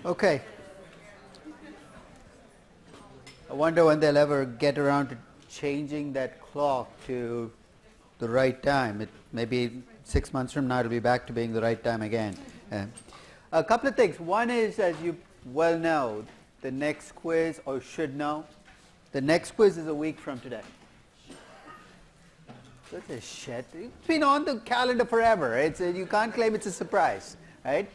Okay. I wonder when they'll ever get around to changing that clock to the right time. It maybe 6 months from now it'll be back to being the right time again. A couple of things. One is, as you well know, the next quiz, or should know, the next quiz is a week from today. That's a shit. It's been on the calendar forever. You can't claim it's a surprise, right?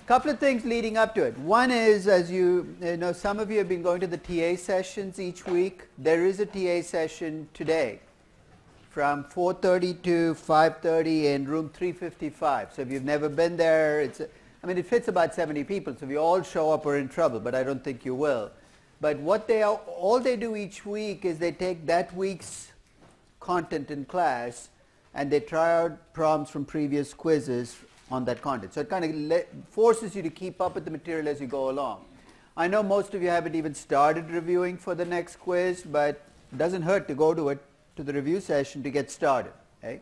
Couple of things leading up to it. One is, as you know, some of you have been going to the TA sessions each week. There is a TA session today from 4:30 to 5:30 in room 355. So if you've never been there, it fits about 70 people. So if you all show up, we're in trouble, but I don't think you will. But all they do each week is they take that week's content in class and they try out prompts from previous quizzes on that content. So it kind of forces you to keep up with the material as you go along. I know most of you haven't even started reviewing for the next quiz, but it doesn't hurt to go to the review session to get started. Okay?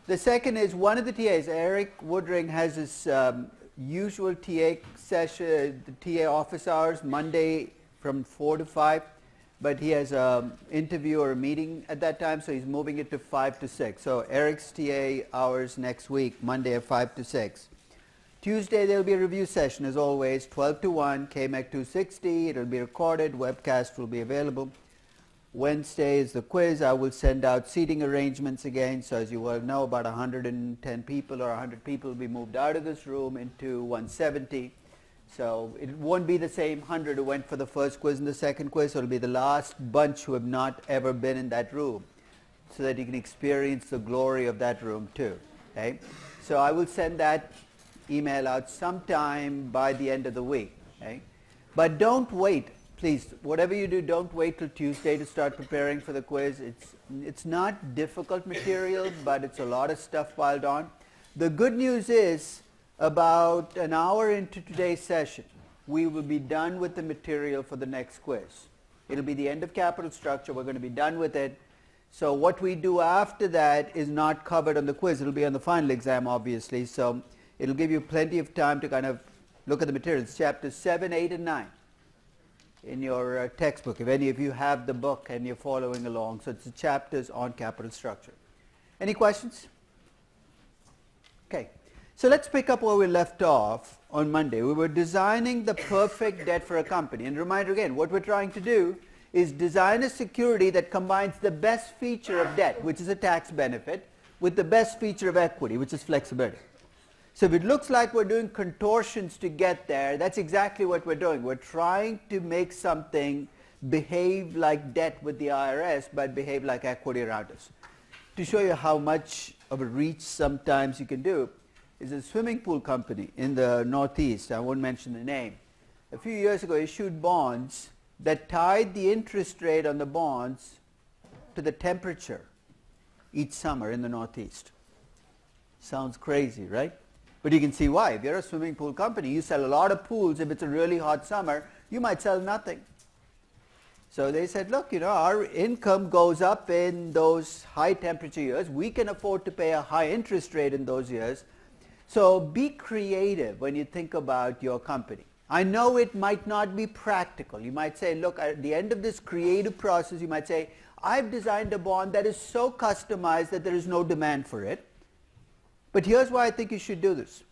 The second is one of the TAs, Eric Woodring, has his usual TA session, the TA office hours, Monday from 4 to 5. But he has an interview or a meeting at that time, so he's moving it to 5 to 6. So Eric's TA hours next week, Monday at 5 to 6. Tuesday there will be a review session as always, 12 to 1, KMAC 260. It will be recorded, webcast will be available. Wednesday is the quiz. I will send out seating arrangements again. So as you well know, about 110 people or 100 people will be moved out of this room into 170. So it won't be the same 100 who went for the first quiz and the second quiz. So it will be the last bunch who have not ever been in that room, so that you can experience the glory of that room too. Okay? So I will send that email out sometime by the end of the week. Okay? But don't wait. Please, whatever you do, don't wait till Tuesday to start preparing for the quiz. It's not difficult material, but it's a lot of stuff piled on. The good news is, about an hour into today's session, we will be done with the material for the next quiz. It'll be the end of capital structure. We're going to be done with it. So what we do after that is not covered on the quiz. It'll be on the final exam, obviously. So it'll give you plenty of time to kind of look at the materials. Chapters 7, 8, and 9 in your textbook, if any of you have the book and you're following along. So it's the chapters on capital structure. Any questions? Okay. So let's pick up where we left off on Monday. We were designing the perfect debt for a company. And reminder again, what we're trying to do is design a security that combines the best feature of debt, which is a tax benefit, with the best feature of equity, which is flexibility. So if it looks like we're doing contortions to get there, that's exactly what we're doing. We're trying to make something behave like debt with the IRS, but behave like equity around us. To show you how much of a reach sometimes you can do, is a swimming pool company in the Northeast, I won't mention the name, a few years ago issued bonds that tied the interest rate on the bonds to the temperature each summer in the Northeast. Sounds crazy, right? But you can see why. If you're a swimming pool company, you sell a lot of pools. If it's a really hot summer, you might sell nothing. So they said, look, our income goes up in those high temperature years. We can afford to pay a high interest rate in those years. So be creative when you think about your company. I know it might not be practical. You might say, look, at the end of this creative process, you might say, I've designed a bond that is so customized that there is no demand for it. But here's why I think you should do this.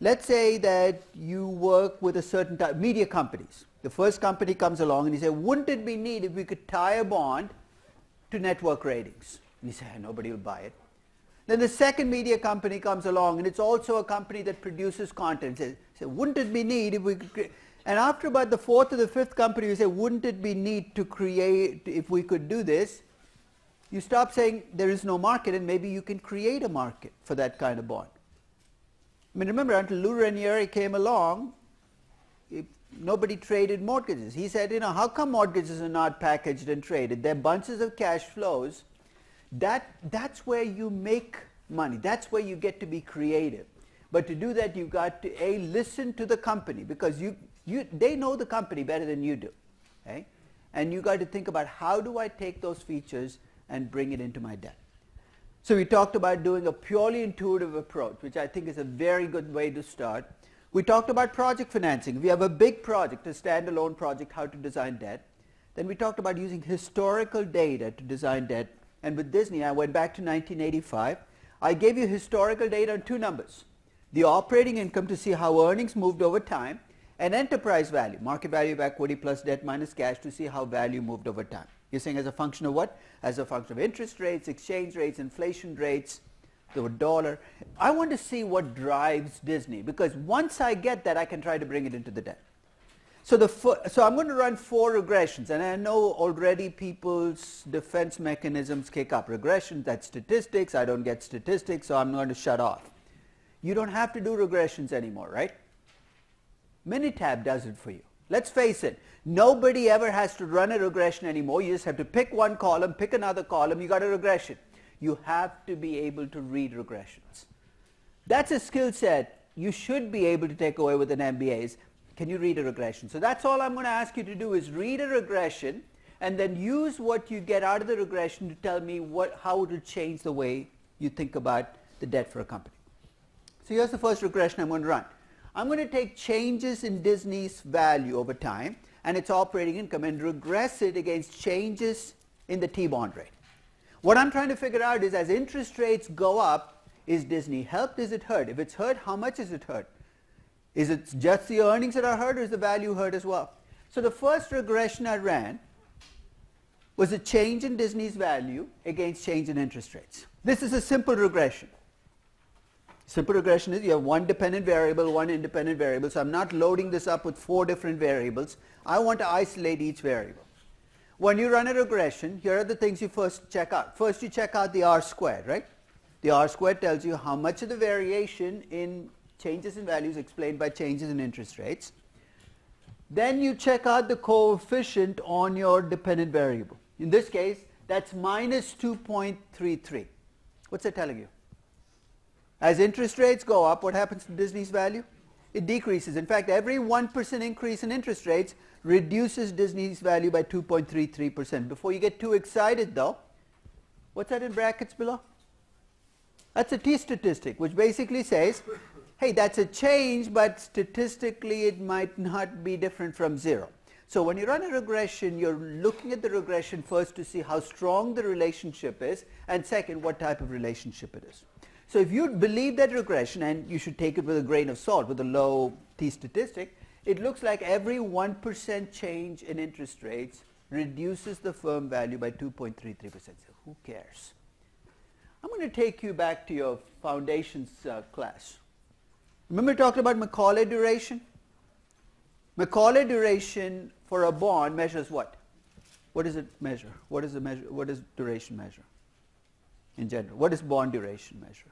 Let's say that you work with a certain type, media companies. The first company comes along and you say, wouldn't it be neat if we could tie a bond to network ratings? And you say, nobody will buy it. Then the second media company comes along, and it's also a company that produces content. Say, wouldn't it be neat if we could create? And after about the fourth or the fifth company, you say, wouldn't it be neat to create, if we could do this? You stop saying there is no market, and maybe you can create a market for that kind of bond. I mean, remember, until Lou Ranieri came along, nobody traded mortgages. He said, how come mortgages are not packaged and traded? They're bunches of cash flows. That's where you make money. That's where you get to be creative. But to do that, you've got to listen to the company, because they know the company better than you do. Okay? And you got to think about, how do I take those features and bring it into my debt? So we talked about doing a purely intuitive approach, which I think is a very good way to start. We talked about project financing. If you have a big project, a standalone project, how to design debt. Then we talked about using historical data to design debt. And with Disney, I went back to 1985. I gave you historical data on two numbers. The operating income to see how earnings moved over time, and enterprise value, market value of equity plus debt minus cash, to see how value moved over time. You're saying as a function of what? As a function of interest rates, exchange rates, inflation rates, the dollar. I want to see what drives Disney, because once I get that, I can try to bring it into the debt. So I'm going to run 4 regressions, and I know already people's defense mechanisms kick up. Regression, that's statistics. I don't get statistics, so I'm going to shut off. You don't have to do regressions anymore, right? Minitab does it for you. Let's face it, nobody ever has to run a regression anymore. You just have to pick one column, pick another column, you got a regression. You have to be able to read regressions. That's a skill set you should be able to take away with an MBA. Can you read a regression? So that's all I'm going to ask you to do, is read a regression and then use what you get out of the regression to tell me how it will change the way you think about the debt for a company. So here's the first regression I'm going to run. I'm going to take changes in Disney's value over time and its operating income and regress it against changes in the T-bond rate. What I'm trying to figure out is, as interest rates go up, is Disney helped, is it hurt? If it's hurt, how much is it hurt? Is it just the earnings that are hurt, or is the value hurt as well? So the first regression I ran was a change in Disney's value against change in interest rates. This is a simple regression. Simple regression is you have one dependent variable, one independent variable. So I'm not loading this up with 4 different variables. I want to isolate each variable. When you run a regression, here are the things you first check out. First, you check out the R squared, right? The R squared tells you how much of the variation in changes in values explained by changes in interest rates. Then you check out the coefficient on your dependent variable. In this case, that's minus 2.33. What's that telling you? As interest rates go up, what happens to Disney's value? It decreases. In fact, every 1% increase in interest rates reduces Disney's value by 2.33%. Before you get too excited though, what's that in brackets below? That's a T statistic, which basically says, hey, that's a change, but statistically it might not be different from 0. So when you run a regression, you're looking at the regression first to see how strong the relationship is, and second, what type of relationship it is. So if you believe that regression, and you should take it with a grain of salt, with a low T statistic, it looks like every 1% change in interest rates reduces the firm value by 2.33%. So who cares? I'm going to take you back to your foundations class. Remember talking about Macaulay duration? Macaulay duration for a bond measures what? What does it measure? What does duration measure in general? What does bond duration measure?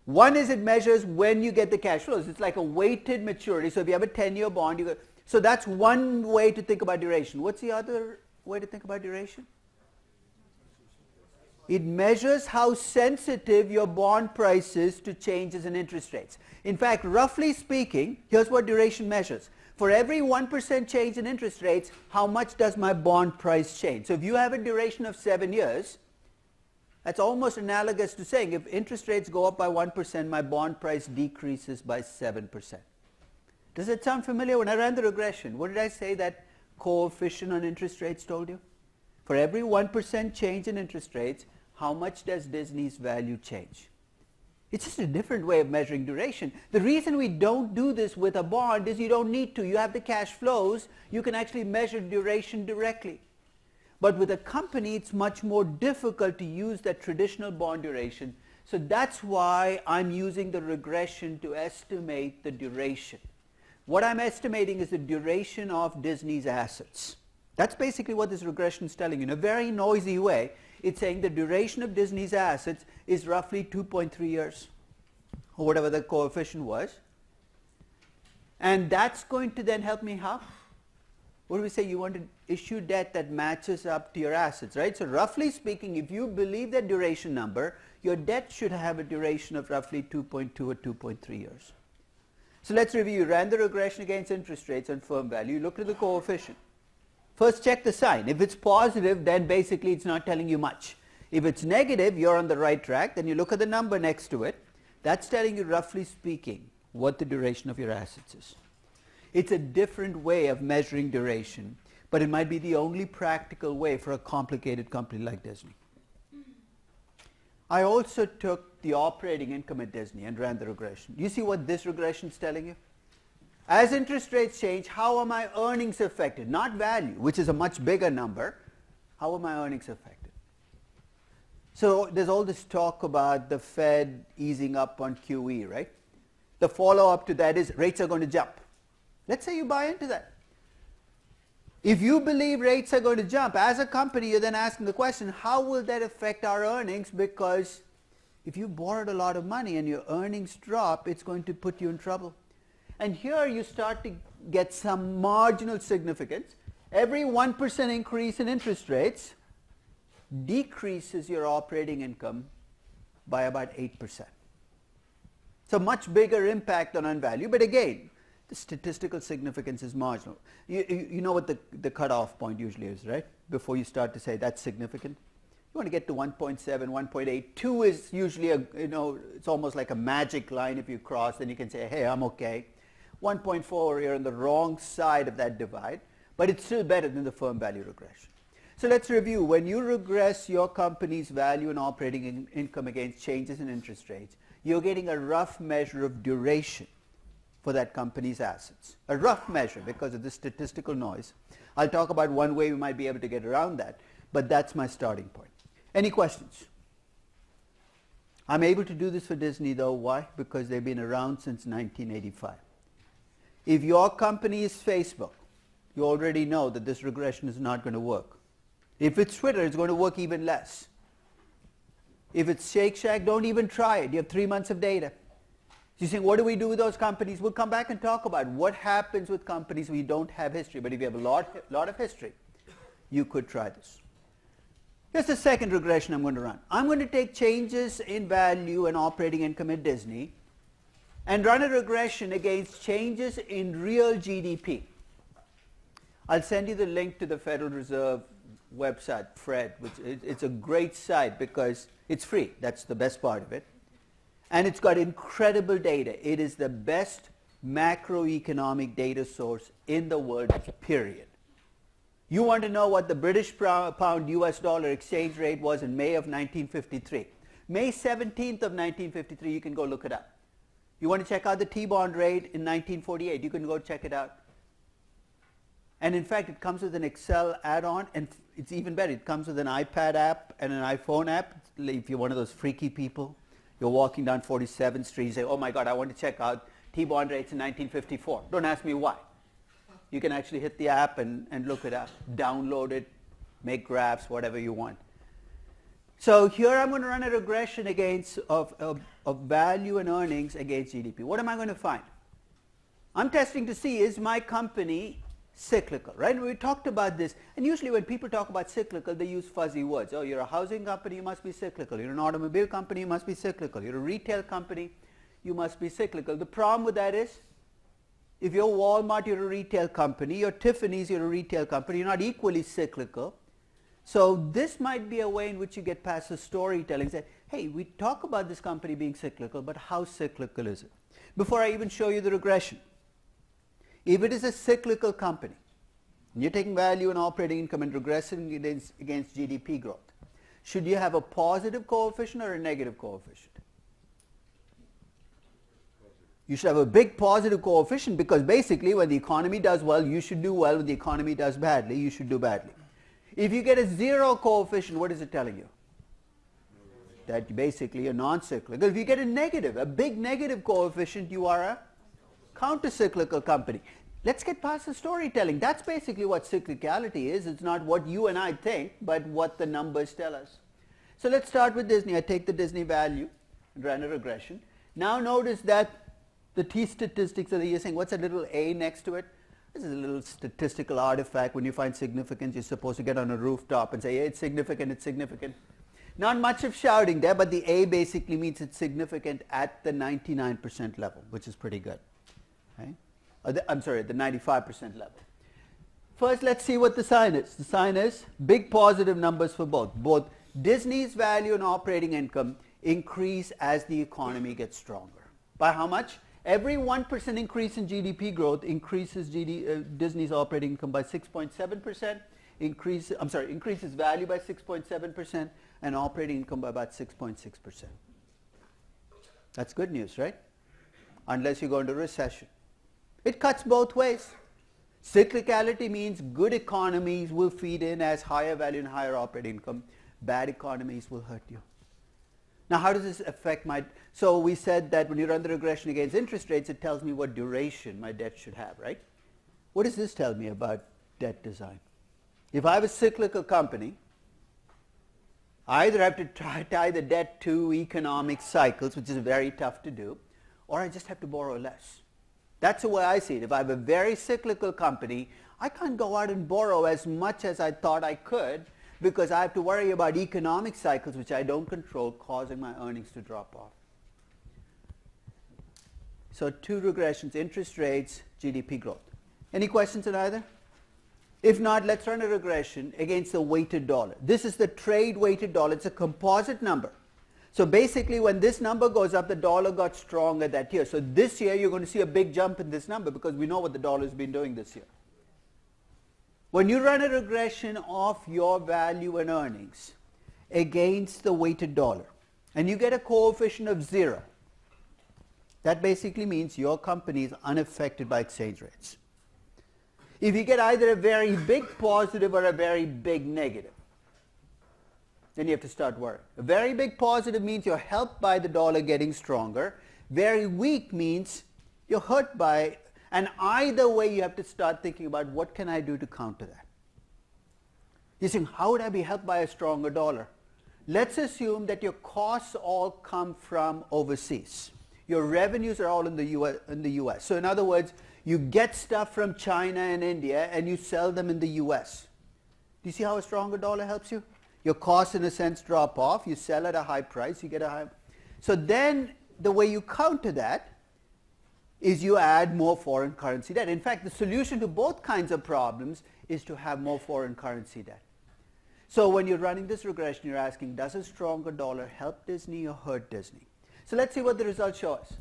One is it measures when you get the cash flows. It's like a weighted maturity. So if you have a 10-year bond, so that's one way to think about duration. What's the other way to think about duration? It measures how sensitive your bond price is to changes in interest rates. In fact, roughly speaking, here's what duration measures. For every 1% change in interest rates, how much does my bond price change? So if you have a duration of 7 years, that's almost analogous to saying if interest rates go up by 1%, my bond price decreases by 7%. Does it sound familiar? When I ran the regression, what did I say that coefficient on interest rates told you? For every 1% change in interest rates, how much does Disney's value change? It's just a different way of measuring duration. The reason we don't do this with a bond is you don't need to. You have the cash flows. You can actually measure duration directly. But with a company, it's much more difficult to use that traditional bond duration. So that's why I'm using the regression to estimate the duration. What I'm estimating is the duration of Disney's assets. That's basically what this regression is telling you. In a very noisy way, it's saying the duration of Disney's assets is roughly 2.3 years, or whatever the coefficient was. And that's going to then help me how? What do we say? You want to issue debt that matches up to your assets, right? So roughly speaking, if you believe that duration number, your debt should have a duration of roughly 2.2 or 2.3 years. So let's review. You ran the regression against interest rates and firm value. You looked at the coefficient. First, check the sign. If it's positive, then basically it's not telling you much. If it's negative, you're on the right track. Then you look at the number next to it. That's telling you, roughly speaking, what the duration of your assets is. It's a different way of measuring duration, but it might be the only practical way for a complicated company like Disney. I also took the operating income at Disney and ran the regression. You see what this regression is telling you? As interest rates change, how are my earnings affected? Not value, which is a much bigger number. How are my earnings affected? So there's all this talk about the Fed easing up on QE, right? The follow-up to that is rates are going to jump. Let's say you buy into that. If you believe rates are going to jump, as a company, you're then asking the question, how will that affect our earnings? Because if you borrowed a lot of money and your earnings drop, it's going to put you in trouble. And here you start to get some marginal significance. Every 1% increase in interest rates decreases your operating income by about 8%. So much bigger impact on value, but again, the statistical significance is marginal. You know what the cutoff point usually is, right? Before you start to say that's significant. You want to get to 1.7, 1.8. 2 is usually it's almost like a magic line. If you cross, then you can say, hey, I'm okay. 1.4, you're on the wrong side of that divide, but it's still better than the firm value regression. So let's review. When you regress your company's value and operating income against changes in interest rates, you're getting a rough measure of duration for that company's assets. A rough measure because of the statistical noise. I'll talk about one way we might be able to get around that, but that's my starting point. Any questions? I'm able to do this for Disney though. Why? Because they've been around since 1985. If your company is Facebook, you already know that this regression is not going to work. If it's Twitter, it's going to work even less. If it's Shake Shack, don't even try it. You have 3 months of data. So you think, what do we do with those companies? We'll come back and talk about what happens with companies where you don't have history. But if you have a lot of history, you could try this. Here's the second regression I'm going to run. I'm going to take changes in value and operating income at Disney and run a regression against changes in real GDP. I'll send you the link to the Federal Reserve website, Fred, which it's a great site because it's free. That's the best part of it. And it's got incredible data. It is the best macroeconomic data source in the world, period. You want to know what the British pound US dollar exchange rate was in May of 1953. May 17th of 1953, you can go look it up. You want to check out the T-bond rate in 1948, you can go check it out. And in fact, it comes with an Excel add-on, and it's even better. It comes with an iPad app and an iPhone app. If you're one of those freaky people, you're walking down 47th Street, you say, oh my God, I want to check out T-bond rates in 1954. Don't ask me why. You can actually hit the app and look it up, download it, make graphs, whatever you want. So here I'm going to run a regression against of value and earnings against GDP. What am I going to find? I'm testing to see, is my company cyclical, right? We talked about this, and usually when people talk about cyclical, they use fuzzy words. Oh, you're a housing company, you must be cyclical. You're an automobile company, you must be cyclical. You're a retail company, you must be cyclical. The problem with that is, if you're Walmart, you're a retail company. You're Tiffany's, you're a retail company. You're not equally cyclical. So this might be a way in which you get past the storytelling. Say, hey, we talk about this company being cyclical, but how cyclical is it? Before I even show you the regression, if it is a cyclical company, and you're taking value and operating income and regressing it against GDP growth, should you have a positive coefficient or a negative coefficient? You should have a big positive coefficient because basically when the economy does well, you should do well. When the economy does badly, you should do badly. If you get a zero coefficient, what is it telling you? That basically you're non-cyclical. If you get a big negative coefficient, you are a counter-cyclical company. Let's get past the storytelling. That's basically what cyclicality is. It's not what you and I think, but what the numbers tell us. So let's start with Disney. I take the Disney value and run a regression. Now notice that the T statistics are you're saying, what's a little a next to it? This is a little statistical artifact. When you find significance, you're supposed to get on a rooftop and say, yeah, it's significant, it's significant. Not much of shouting there, but the A basically means it's significant at the 99% level, which is pretty good. Right? I'm sorry, at the 95% level. First, let's see what the sign is. The sign is big positive numbers for both. Both Disney's value and operating income increase as the economy gets stronger. By how much? Every 1% increase in GDP growth increases Disney's operating income by 6.7%, increases value by 6.7%, and operating income by about 6.6%. That's good news, right? Unless you go into recession. It cuts both ways. Cyclicality means good economies will feed in as higher value and higher operating income. Bad economies will hurt you. Now, how does this affect so we said that when you run the regression against interest rates, it tells me what duration my debt should have, right? What does this tell me about debt design? If I have a cyclical company, I either have to tie the debt to economic cycles, which is very tough to do, or I just have to borrow less. That's the way I see it. If I have a very cyclical company, I can't go out and borrow as much as I thought I could because I have to worry about economic cycles, which I don't control, causing my earnings to drop off. So 2 regressions, interest rates, GDP growth. Any questions on either? If not, let's run a regression against the weighted dollar. This is the trade weighted dollar. It's a composite number. So basically, when this number goes up, the dollar got stronger that year. So this year, you're going to see a big jump in this number because we know what the dollar has been doing this year. When you run a regression of your value and earnings against the weighted dollar, and you get a coefficient of 0, that basically means your company is unaffected by exchange rates. If you get either a very big positive or a very big negative, then you have to start worrying. A very big positive means you're helped by the dollar getting stronger. Very weak means you're hurt by, and either way you have to start thinking about what can I do to counter that. You're saying, how would I be helped by a stronger dollar? Let's assume that your costs all come from overseas. Your revenues are all in the US. So in other words, you get stuff from China and India and you sell them in the US. Do you see how a stronger dollar helps you? Your costs, in a sense, drop off. You sell at a high price. You get a high. So then the way you counter that is you add more foreign currency debt. In fact, the solution to both kinds of problems is to have more foreign currency debt. So when you're running this regression, you're asking, does a stronger dollar help Disney or hurt Disney? So let's see what the results show us.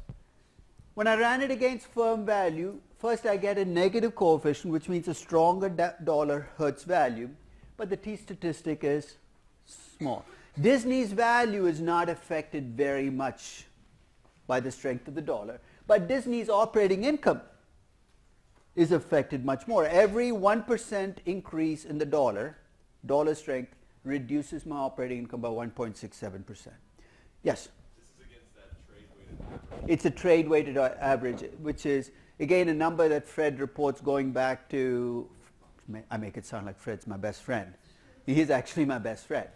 When I ran it against firm value, first I get a negative coefficient, which means a stronger dollar hurts value, but the t statistic is small. Disney's value is not affected very much by the strength of the dollar, but Disney's operating income is affected much more. Every 1% increase in the dollar strength reduces my operating income by 1.67%. Yes? This is against that trade-weighted average. It's a trade-weighted average, which is, again, a number that Fred reports going back to, I make it sound like Fred's my best friend. He is actually my best friend.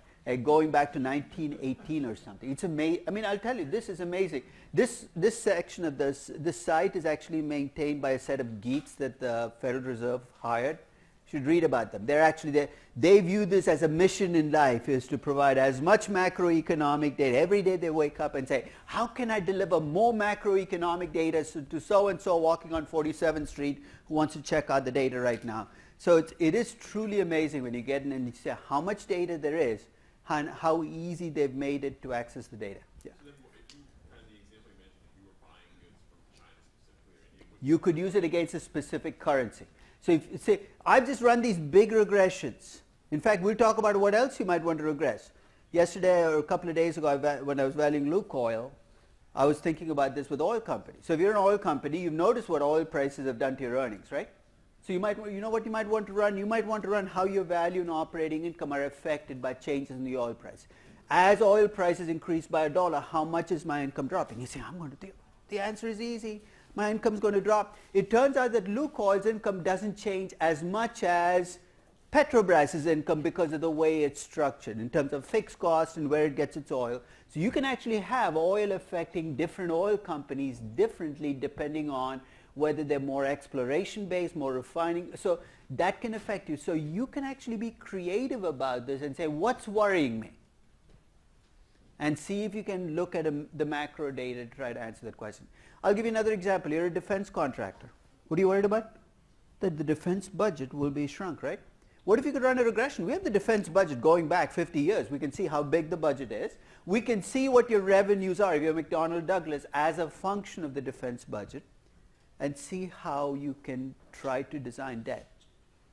Going back to 1918 or something. It's amazing. I mean, I'll tell you, this is amazing. This section of this site is actually maintained by a set of geeks that the Federal Reserve hired. You should read about them. They're actually they view this as a mission in life, is to provide as much macroeconomic data. Every day they wake up and say, how can I deliver more macroeconomic data to so-and-so walking on 47th Street who wants to check out the data right now. So it is truly amazing when you get in and you see how much data there is and how easy they've made it to access the data. Yeah. So then if you, kind of the example you mentioned, if you were buying goods from China specifically or India, You could use it against a specific currency. So if you say, I've just run these big regressions. In fact, we'll talk about what else you might want to regress. Yesterday or a couple of days ago, when I was valuing Lukoil, I was thinking about this with oil companies. So if you're an oil company, you've noticed what oil prices have done to your earnings, right? So you know what you might want to run? You might want to run how your value and operating income are affected by changes in the oil price. As oil prices increase by $1, how much is my income dropping? You say, I'm going to do. The answer is easy. My income is going to drop. It turns out that Lukoil's income doesn't change as much as Petrobras's income because of the way it's structured in terms of fixed costs and where it gets its oil. So you can actually have oil affecting different oil companies differently depending on whether they're more exploration based, more refining. So that can affect you. So you can actually be creative about this and say, what's worrying me? And see if you can look at the macro data to try to answer that question. I'll give you another example. You're a defense contractor. What are you worried about? That the defense budget will be shrunk, right? What if you could run a regression? We have the defense budget going back 50 years. We can see how big the budget is. We can see what your revenues are if you're McDonnell Douglas as a function of the defense budget, and see how you can try to design debt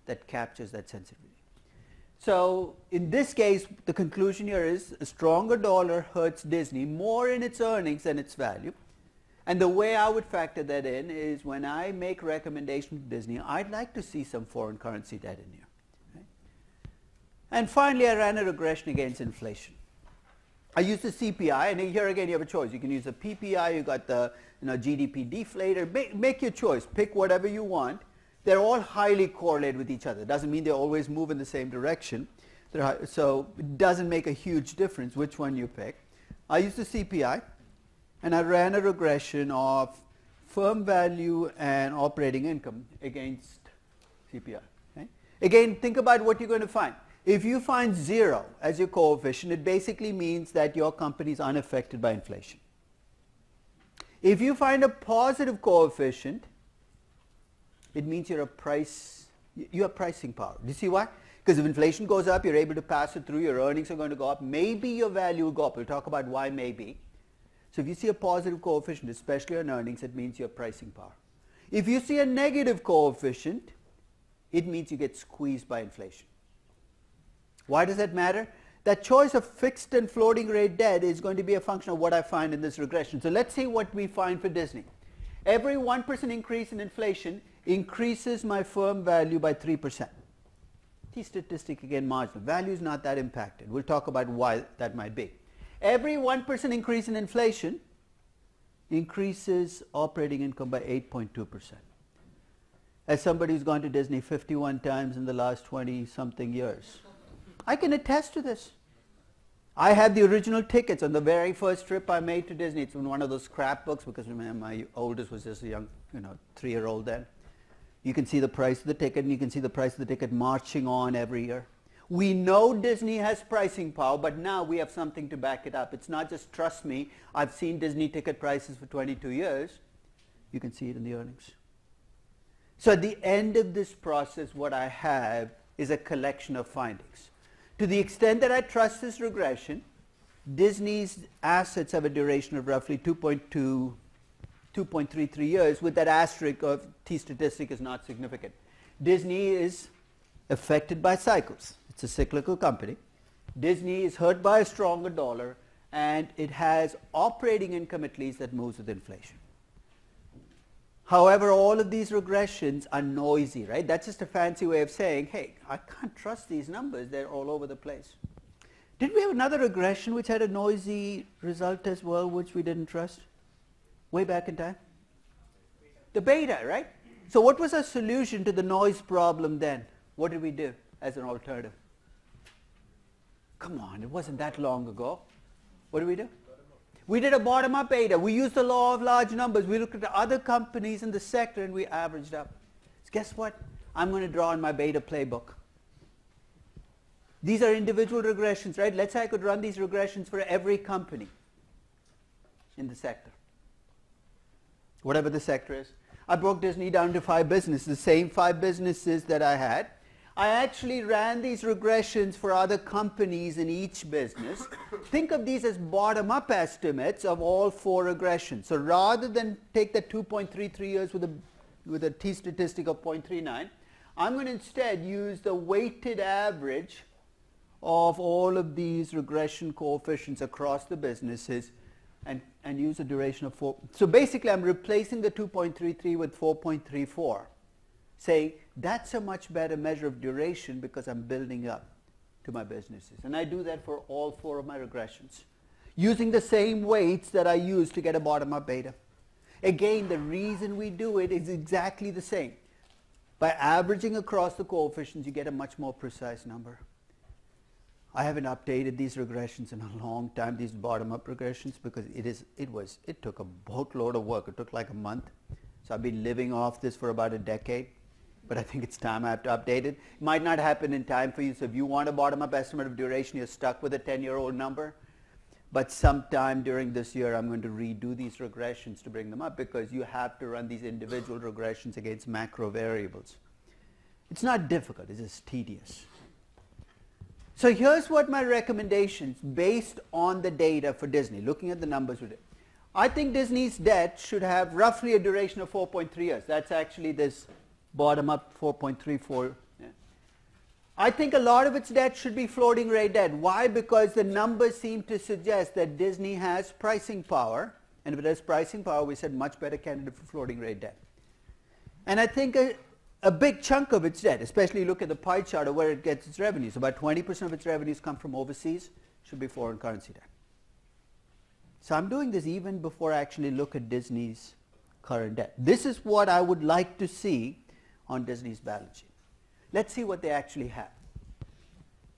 that captures that sensitivity. So in this case, the conclusion here is a stronger dollar hurts Disney more in its earnings than its value. And the way I would factor that in is when I make recommendations to Disney, I'd like to see some foreign currency debt in here. Right? And finally, I ran a regression against inflation. I used the CPI, and here again you have a choice. You can use a PPI, you got the GDP deflator. Make your choice. Pick whatever you want. They're all highly correlated with each other. It doesn't mean they always move in the same direction. So it doesn't make a huge difference which one you pick. I used the CPI, and I ran a regression of firm value and operating income against CPI. Okay? Again, think about what you're going to find. If you find 0 as your coefficient, it basically means that your company is unaffected by inflation. If you find a positive coefficient, it means you have pricing power. Do you see why? Because if inflation goes up, you're able to pass it through, your earnings are going to go up, maybe your value will go up. We'll talk about why maybe. So if you see a positive coefficient, especially on earnings, it means you have pricing power. If you see a negative coefficient, it means you get squeezed by inflation. Why does that matter? That choice of fixed and floating rate debt is going to be a function of what I find in this regression. So let's see what we find for Disney. Every 1% increase in inflation increases my firm value by 3%. T statistic again marginal. Value is not that impacted. We'll talk about why that might be. Every 1% increase in inflation increases operating income by 8.2%. As somebody who's gone to Disney 51 times in the last 20-something years, I can attest to this. I had the original tickets on the very first trip I made to Disney. It's in one of those scrapbooks because remember my oldest was just a young, 3-year-old then. You can see the price of the ticket, and you can see the price of the ticket marching on every year. We know Disney has pricing power, but now we have something to back it up. It's not just trust me. I've seen Disney ticket prices for 22 years. You can see it in the earnings. So at the end of this process, what I have is a collection of findings. To the extent that I trust this regression, Disney's assets have a duration of roughly 2.33 years, with that asterisk of T statistic is not significant. Disney is affected by cycles. It's a cyclical company. Disney is hurt by a stronger dollar, and it has operating income at least that moves with inflation. However, all of these regressions are noisy, right? That's just a fancy way of saying, hey, I can't trust these numbers. They're all over the place. Did we have another regression which had a noisy result as well, which we didn't trust? Way back in time? The beta, right? So what was our solution to the noise problem then? What did we do as an alternative? Come on, it wasn't that long ago. What did we do? We did a bottom-up beta. We used the law of large numbers. We looked at the other companies in the sector and we averaged up. So guess what? I'm going to draw on my beta playbook. These are individual regressions, right? Let's say I could run these regressions for every company in the sector. Whatever the sector is. I broke Disney down to 5 businesses, the same 5 businesses that I had. I actually ran these regressions for other companies in each business. Think of these as bottom-up estimates of all 4 regressions. So rather than take the 2.33 years with a T statistic of 0.39, I'm going to instead use the weighted average of all of these regression coefficients across the businesses and use a duration of 4. So basically I'm replacing the 2.33 with 4.34. Saying that's a much better measure of duration because I'm building up to my businesses. And I do that for all 4 of my regressions, using the same weights that I use to get a bottom-up beta. Again, the reason we do it is exactly the same. By averaging across the coefficients, you get a much more precise number. I haven't updated these regressions in a long time, these bottom-up regressions, because it took a boatload of work. It took like a month. So I've been living off this for about a decade. But I think it's time I have to update it. It might not happen in time for you. So if you want a bottom-up estimate of duration, you're stuck with a 10-year-old number. But sometime during this year, I'm going to redo these regressions to bring them up because you have to run these individual regressions against macro variables. It's not difficult, it's just tedious. So here's what my recommendations based on the data for Disney, looking at the numbers with it. I think Disney's debt should have roughly a duration of 4.3 years. That's actually this bottom up 4.34. Yeah. I think a lot of its debt should be floating rate debt. Why? Because the numbers seem to suggest that Disney has pricing power, and if it has pricing power, we said much better candidate for floating rate debt. And I think a big chunk of its debt, especially look at the pie chart of where it gets its revenues. About 20% of its revenues come from overseas, should be foreign currency debt. So I'm doing this even before I actually look at Disney's current debt. This is what I would like to see on Disney's balance sheet. Let's see what they actually have.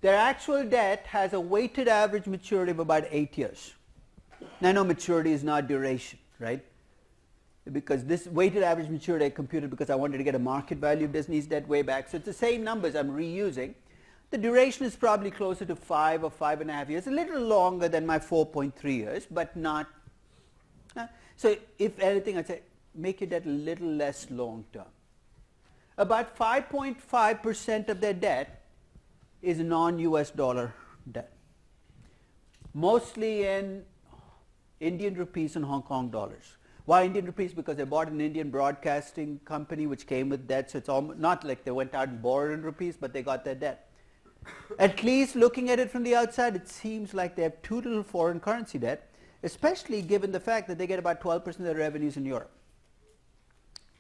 Their actual debt has a weighted average maturity of about 8 years. Now I know maturity is not duration, right? Because this weighted average maturity I computed because I wanted to get a market value of Disney's debt way back. So it's the same numbers I'm reusing. The duration is probably closer to 5 or 5.5 years, a little longer than my 4.3 years, but not. So if anything, I'd say make your debt a little less long term. About 5.5% of their debt is non-US dollar debt, mostly in Indian rupees and Hong Kong dollars. Why Indian rupees? Because they bought an Indian broadcasting company which came with debt, so it's almost not like they went out and borrowed in rupees, but they got their debt. At least looking at it from the outside, it seems like they have too little foreign currency debt, especially given the fact that they get about 12% of their revenues in Europe.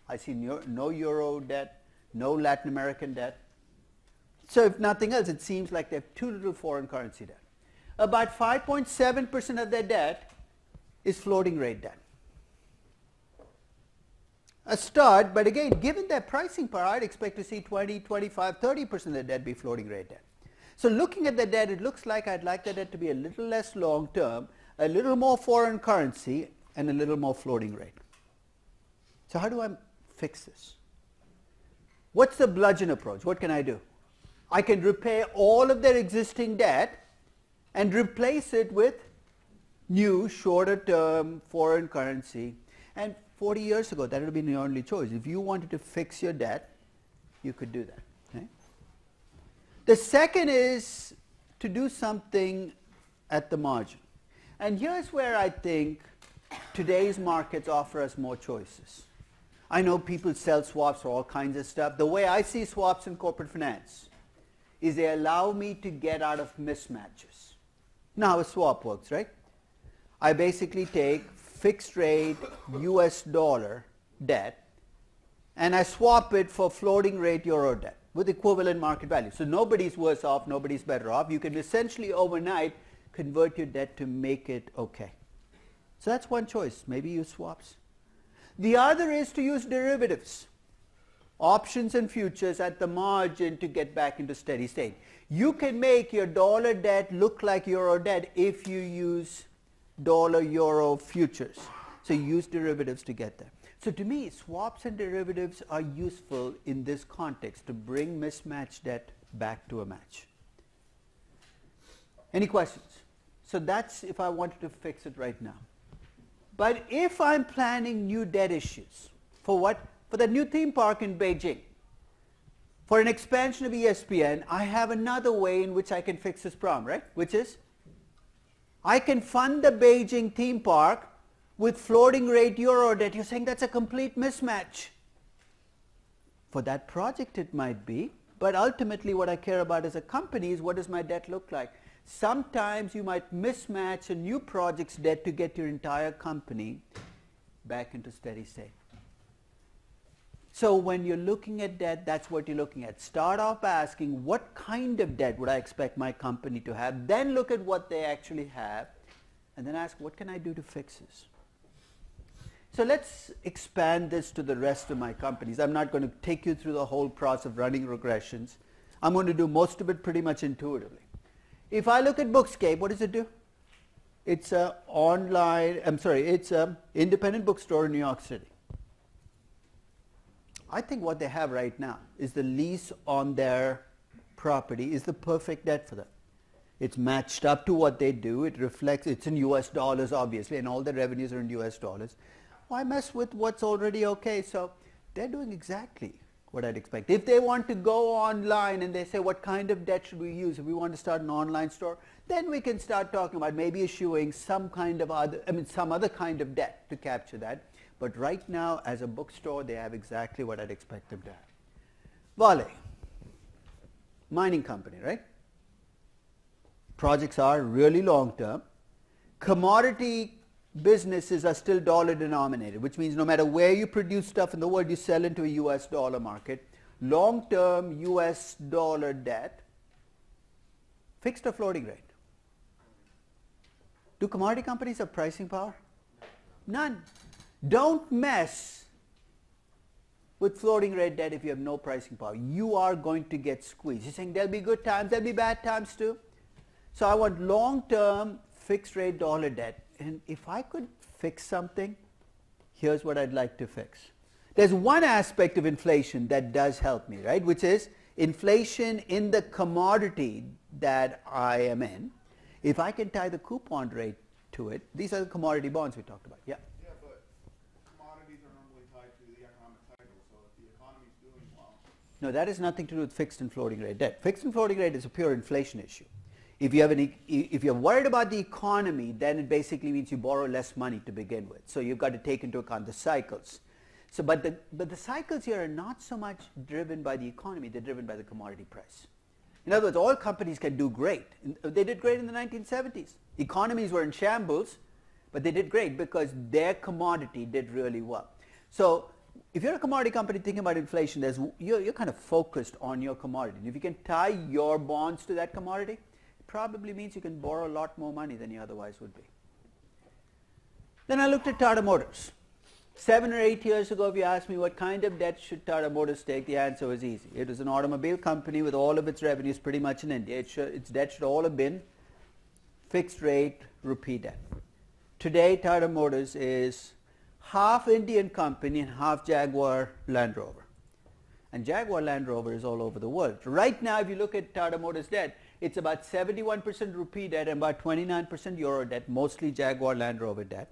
I see no Euro debt, no Latin American debt. So if nothing else, it seems like they have too little foreign currency debt. About 5.7% of their debt is floating rate debt. A start, but again, given their pricing power, I'd expect to see 20, 25, 30% of their debt be floating rate debt. So looking at the debt, it looks like I'd like the debt to be a little less long term, a little more foreign currency, and a little more floating rate. So how do I fix this? What's the bludgeon approach? What can I do? I can repay all of their existing debt and replace it with new, shorter term foreign currency. And 40 years ago, that would have been the only choice. If you wanted to fix your debt, you could do that. Okay? The second is to do something at the margin. And here's where I think today's markets offer us more choices. I know people sell swaps for all kinds of stuff. The way I see swaps in corporate finance is they allow me to get out of mismatches. Now how a swap works, right? I basically take fixed rate US dollar debt and I swap it for floating rate euro debt with equivalent market value. So nobody's worse off, nobody's better off. You can essentially overnight convert your debt to make it okay. So that's one choice. Maybe use swaps. The other is to use derivatives, options and futures at the margin to get back into steady state. You can make your dollar debt look like euro debt if you use dollar euro futures. So use derivatives to get there. So to me, swaps and derivatives are useful in this context to bring mismatched debt back to a match. Any questions? So that's if I wanted to fix it right now. But if I'm planning new debt issues, for what? For the new theme park in Beijing, for an expansion of ESPN, I have another way in which I can fix this problem, right? Which is, I can fund the Beijing theme park with floating rate euro debt. You're saying that's a complete mismatch. For that project it might be, but ultimately what I care about as a company is what does my debt look like. Sometimes you might mismatch a new project's debt to get your entire company back into steady state. So when you're looking at debt, that's what you're looking at. Start off by asking what kind of debt would I expect my company to have, then look at what they actually have, and then ask what can I do to fix this. So let's expand this to the rest of my companies. I'm not going to take you through the whole process of running regressions. I'm going to do most of it pretty much intuitively. If I look at Bookscape, what does it do? It's an it's an independent bookstore in New York City. I think what they have right now is the lease on their property is the perfect debt for them. It's matched up to what they do. It reflects, it's in US dollars obviously, and all the revenues are in US dollars. Why mess with what's already okay? So they're doing exactly what I'd expect. If they want to go online and they say, what kind of debt should we use? If we want to start an online store, then we can start talking about maybe issuing some other kind of debt to capture that. But right now, as a bookstore, they have exactly what I'd expect them to have. Vale, mining company, right? Projects are really long term. Commodity businesses are still dollar denominated, which means no matter where you produce stuff in the world, you sell into a US dollar market. Long term US dollar debt, fixed or floating rate? Do commodity companies have pricing power? None. Don't mess with floating rate debt if you have no pricing power. You are going to get squeezed. You're saying there'll be good times, there'll be bad times too. So I want long-term fixed rate dollar debt. And if I could fix something, here's what I'd like to fix. There's one aspect of inflation that does help me, right? Which is inflation in the commodity that I am in. If I can tie the coupon rate to it, these are the commodity bonds we talked about. Yeah. Yeah, but commodities are normally tied to the economic cycle. So if the economy's doing well. No, that has nothing to do with fixed and floating rate debt. Fixed and floating rate is a pure inflation issue. If you're worried about the economy, then it basically means you borrow less money to begin with. So you've got to take into account the cycles. So, but the cycles here are not so much driven by the economy; they're driven by the commodity price. In other words, all companies can do great. They did great in the 1970s. Economies were in shambles, but they did great because their commodity did really well. So if you're a commodity company thinking about inflation, you're kind of focused on your commodity. And if you can tie your bonds to that commodity, probably means you can borrow a lot more money than you otherwise would be. Then I looked at Tata Motors. 7 or 8 years ago, if you asked me what kind of debt should Tata Motors take, the answer was easy. It was an automobile company with all of its revenues pretty much in India. Its debt should all have been fixed rate rupee debt. Today, Tata Motors is half Indian company and half Jaguar Land Rover. And Jaguar Land Rover is all over the world. Right now, if you look at Tata Motors debt, it's about 71% rupee debt and about 29% euro debt, mostly Jaguar Land Rover debt.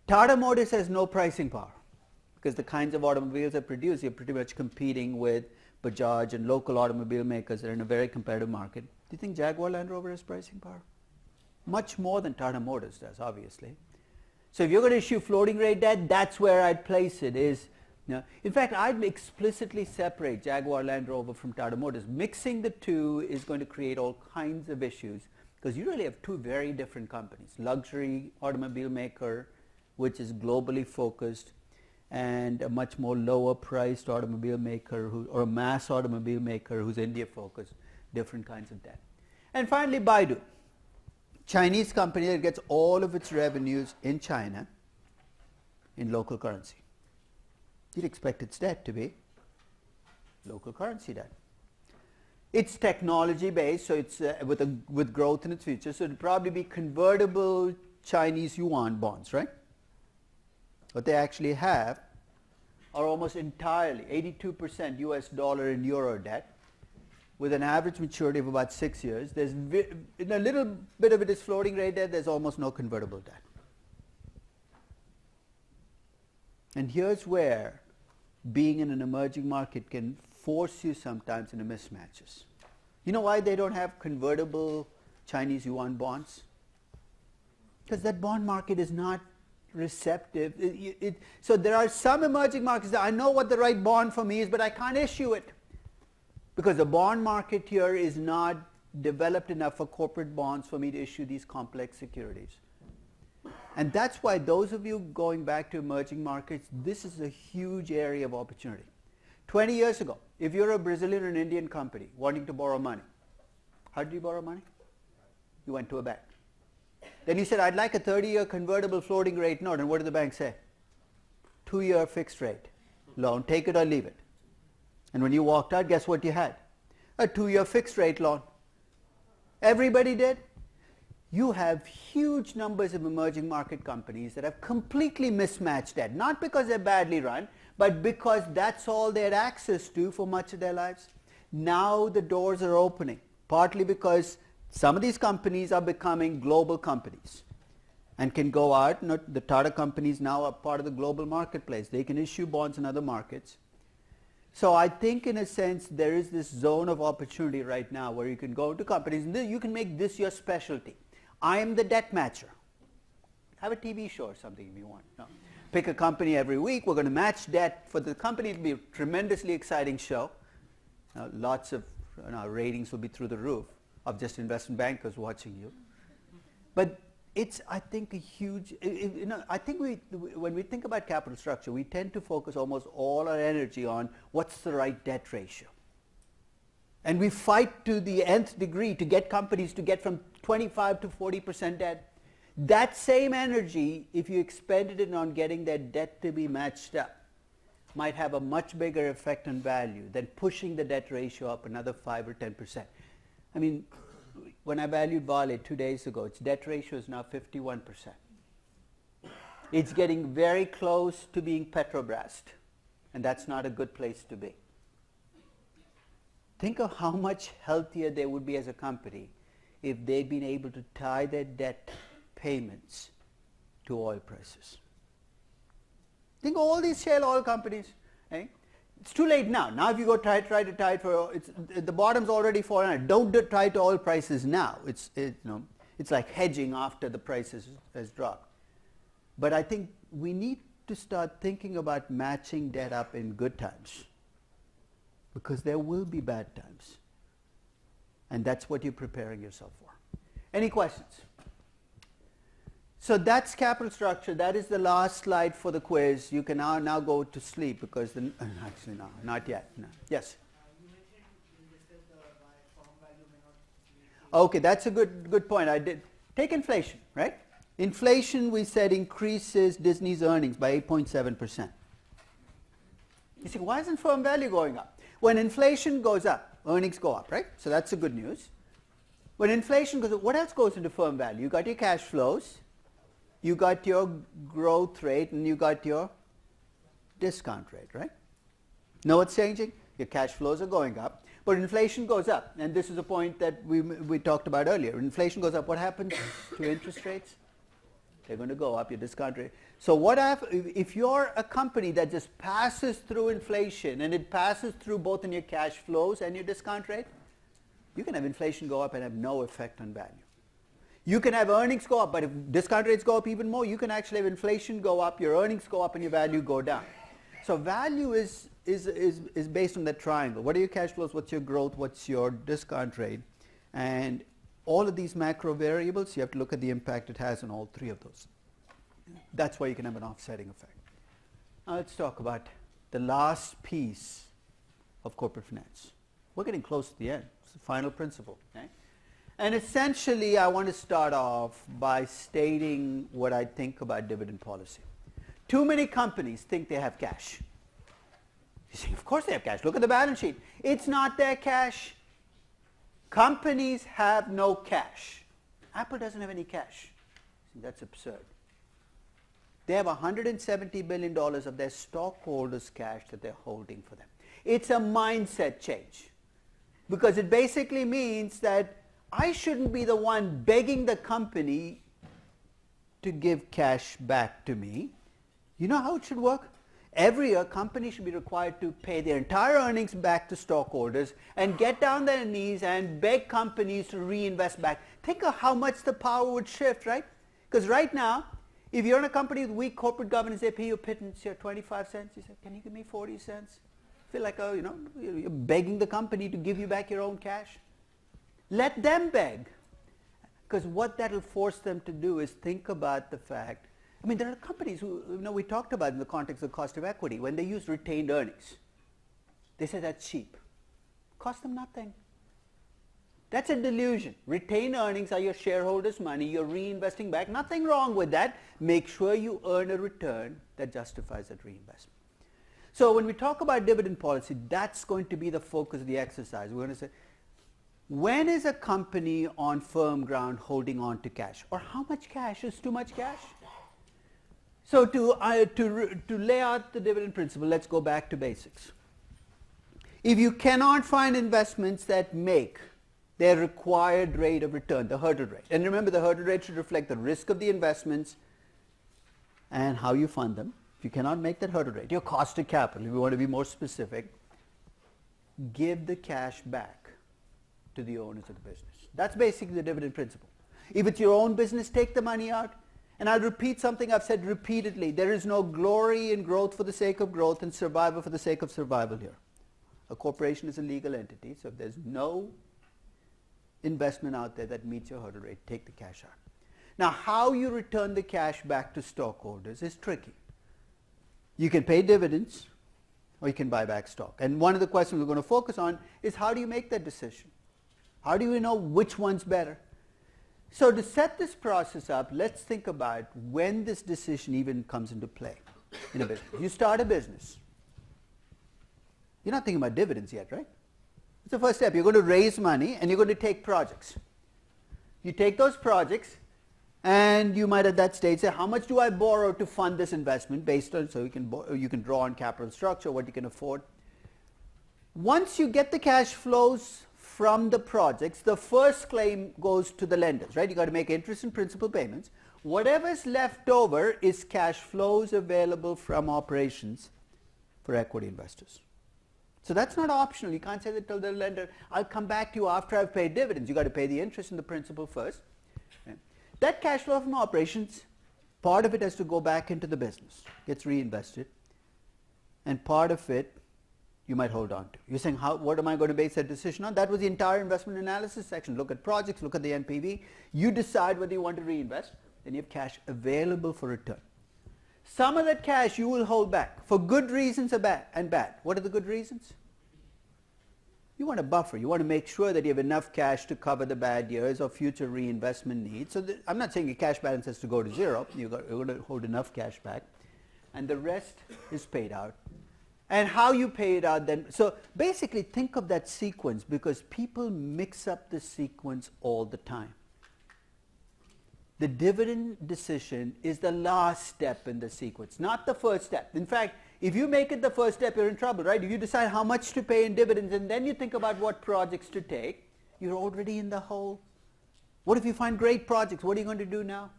Tata Motors has no pricing power because the kinds of automobiles they produce, you're pretty much competing with Bajaj and local automobile makers that are in a very competitive market. Do you think Jaguar Land Rover has pricing power? Much more than Tata Motors does, obviously. So if you're going to issue floating rate debt, that's where I'd place it. In fact, I'd explicitly separate Jaguar Land Rover from Tata Motors. Mixing the two is going to create all kinds of issues because you really have two very different companies. Luxury automobile maker, which is globally focused, and a much more lower priced automobile maker or a mass automobile maker who's India focused, different kinds of debt. And finally, Baidu, Chinese company that gets all of its revenues in China in local currency. You'd expect its debt to be local currency debt. It's technology based, so it's with growth in its future, so it'd probably be convertible Chinese yuan bonds, right? What they actually have are almost entirely 82% US dollar and euro debt with an average maturity of about 6 years. There's a little bit of it is floating rate debt. There's almost no convertible debt. And here's where being in an emerging market can force you sometimes into mismatches. You know why they don't have convertible Chinese yuan bonds? Because that bond market is not receptive. So there are some emerging markets that I know what the right bond for me is, but I can't issue it because the bond market here is not developed enough for corporate bonds for me to issue these complex securities. And that's why those of you going back to emerging markets, this is a huge area of opportunity. 20 years ago, if you're a Brazilian or an Indian company wanting to borrow money, how did you borrow money? You went to a bank. Then you said, I'd like a 30-year convertible floating rate note. And what did the bank say? 2-year fixed rate loan, take it or leave it. And when you walked out, guess what you had? A 2-year fixed rate loan. Everybody did. You have huge numbers of emerging market companies that have completely mismatched debt, not because they're badly run, but because that's all they had access to for much of their lives. Now the doors are opening, partly because some of these companies are becoming global companies and can go out. The Tata companies now are part of the global marketplace. They can issue bonds in other markets. So I think in a sense there is this zone of opportunity right now where you can go to companies and you can make this your specialty. I am the debt matcher. Have a TV show or something if you want. No. Pick a company every week. We're going to match debt for the company. It'll be a tremendously exciting show. Lots of ratings will be through the roof of just investment bankers watching you. But it's, I think, a huge, I think when we think about capital structure, we tend to focus almost all our energy on what's the right debt ratio. And we fight to the nth degree to get companies to get from 25 to 40% debt. That same energy, if you expended it on getting their debt to be matched up, might have a much bigger effect on value than pushing the debt ratio up another 5 or 10%. I mean, when I valued Vale 2 days ago, its debt ratio is now 51%. It's getting very close to being Petrobras, and that's not a good place to be. Think of how much healthier they would be as a company if they'd been able to tie their debt payments to oil prices. Think of all these shale oil companies. Eh? It's too late now. Now if you go try to tie it for, the bottom's already fallen out. Don't tie to oil prices now. It's like hedging after the prices has dropped. But I think we need to start thinking about matching debt up in good times, because there will be bad times. And that's what you're preparing yourself for. Any questions? So that's capital structure. That is the last slide for the quiz. You can now go to sleep because actually no, not yet. No. Yes. You mentioned you discussed why firm value may not. Okay, that's a good point. I did take inflation, right? Inflation, we said, increases Disney's earnings by 8.7%. You say, why isn't firm value going up? When inflation goes up, earnings go up, right? So that's the good news. When inflation goes up, what else goes into firm value? You got your cash flows, you got your growth rate, and you got your discount rate, right? Know what's changing? Your cash flows are going up, but inflation goes up. And this is a point that we talked about earlier. Inflation goes up, what happens to interest rates? They're going to go up, your discount rate. So if you're a company that just passes through inflation, and it passes through both in your cash flows and your discount rate, you can have inflation go up and have no effect on value. You can have earnings go up, but if discount rates go up even more, you can actually have inflation go up, your earnings go up, and your value go down. So value is based on that triangle. What are your cash flows? What's your growth? What's your discount rate? And all of these macro variables, you have to look at the impact it has on all three of those. That's why you can have an offsetting effect. Now let's talk about the last piece of corporate finance. We're getting close to the end. It's the final principle. Okay? And essentially, I want to start off by stating what I think about dividend policy. Too many companies think they have cash. You say, of course they have cash. Look at the balance sheet. It's not their cash. Companies have no cash. Apple doesn't have any cash. That's absurd. They have $170 billion of their stockholders' cash that they're holding for them. It's a mindset change, because it basically means that I shouldn't be the one begging the company to give cash back to me. You know how it should work? Every year, companies should be required to pay their entire earnings back to stockholders and get down their knees and beg companies to reinvest back. Think of how much the power would shift, right? Because right now, if you're in a company with weak corporate governance, they pay you a pittance here, 25 cents. You say, can you give me 40 cents? Feel like, you're begging the company to give you back your own cash. Let them beg. Because what that will force them to do is think about the fact, there are companies who, we talked about in the context of cost of equity, when they use retained earnings. They say that's cheap. Cost them nothing. That's a delusion. Retained earnings are your shareholders' money. You're reinvesting back. Nothing wrong with that. Make sure you earn a return that justifies that reinvestment. So when we talk about dividend policy, that's going to be the focus of the exercise. We're going to say, when is a company on firm ground holding on to cash? Or how much cash is too much cash? So to lay out the dividend principle, let's go back to basics. If you cannot find investments that make their required rate of return, the hurdle rate, and remember the hurdle rate should reflect the risk of the investments and how you fund them. If you cannot make that hurdle rate, your cost of capital, if you want to be more specific, give the cash back to the owners of the business. That's basically the dividend principle. If it's your own business, take the money out. And I'll repeat something I've said repeatedly. There is no glory in growth for the sake of growth and survival for the sake of survival here. A corporation is a legal entity, so if there's no investment out there that meets your hurdle rate, take the cash out. Now, how you return the cash back to stockholders is tricky. You can pay dividends or you can buy back stock. And one of the questions we're going to focus on is how do you make that decision? How do you know which one's better? So to set this process up, let's think about when this decision even comes into play in a business. You start a business. You're not thinking about dividends yet, right? It's the first step. You're going to raise money and you're going to take projects. You take those projects and you might at that stage say, how much do I borrow to fund this investment based on, so you can draw on capital structure, what you can afford. Once you get the cash flows from the projects, the first claim goes to the lenders, right? You got to make interest and principal payments. Whatever's left over is cash flows available from operations for equity investors. So that's not optional. You can't say that to the lender, I'll come back to you after I've paid dividends. You got to pay the interest and the principal first. Okay. That cash flow from operations, part of it has to go back into the business, gets reinvested, and part of it you might hold on to. You're saying, what am I going to base that decision on? That was the entire investment analysis section. Look at projects, look at the NPV. You decide whether you want to reinvest, then you have cash available for return. Some of that cash you will hold back for good reasons and bad. What are the good reasons? You want a buffer. You want to make sure that you have enough cash to cover the bad years or future reinvestment needs. So I'm not saying your cash balance has to go to zero. You're going to hold enough cash back. And the rest is paid out. And how you pay it out then. So basically think of that sequence, because people mix up the sequence all the time. The dividend decision is the last step in the sequence, not the first step. In fact, if you make it the first step, you're in trouble, right? If you decide how much to pay in dividends and then you think about what projects to take, you're already in the hole. What if you find great projects? What are you going to do now?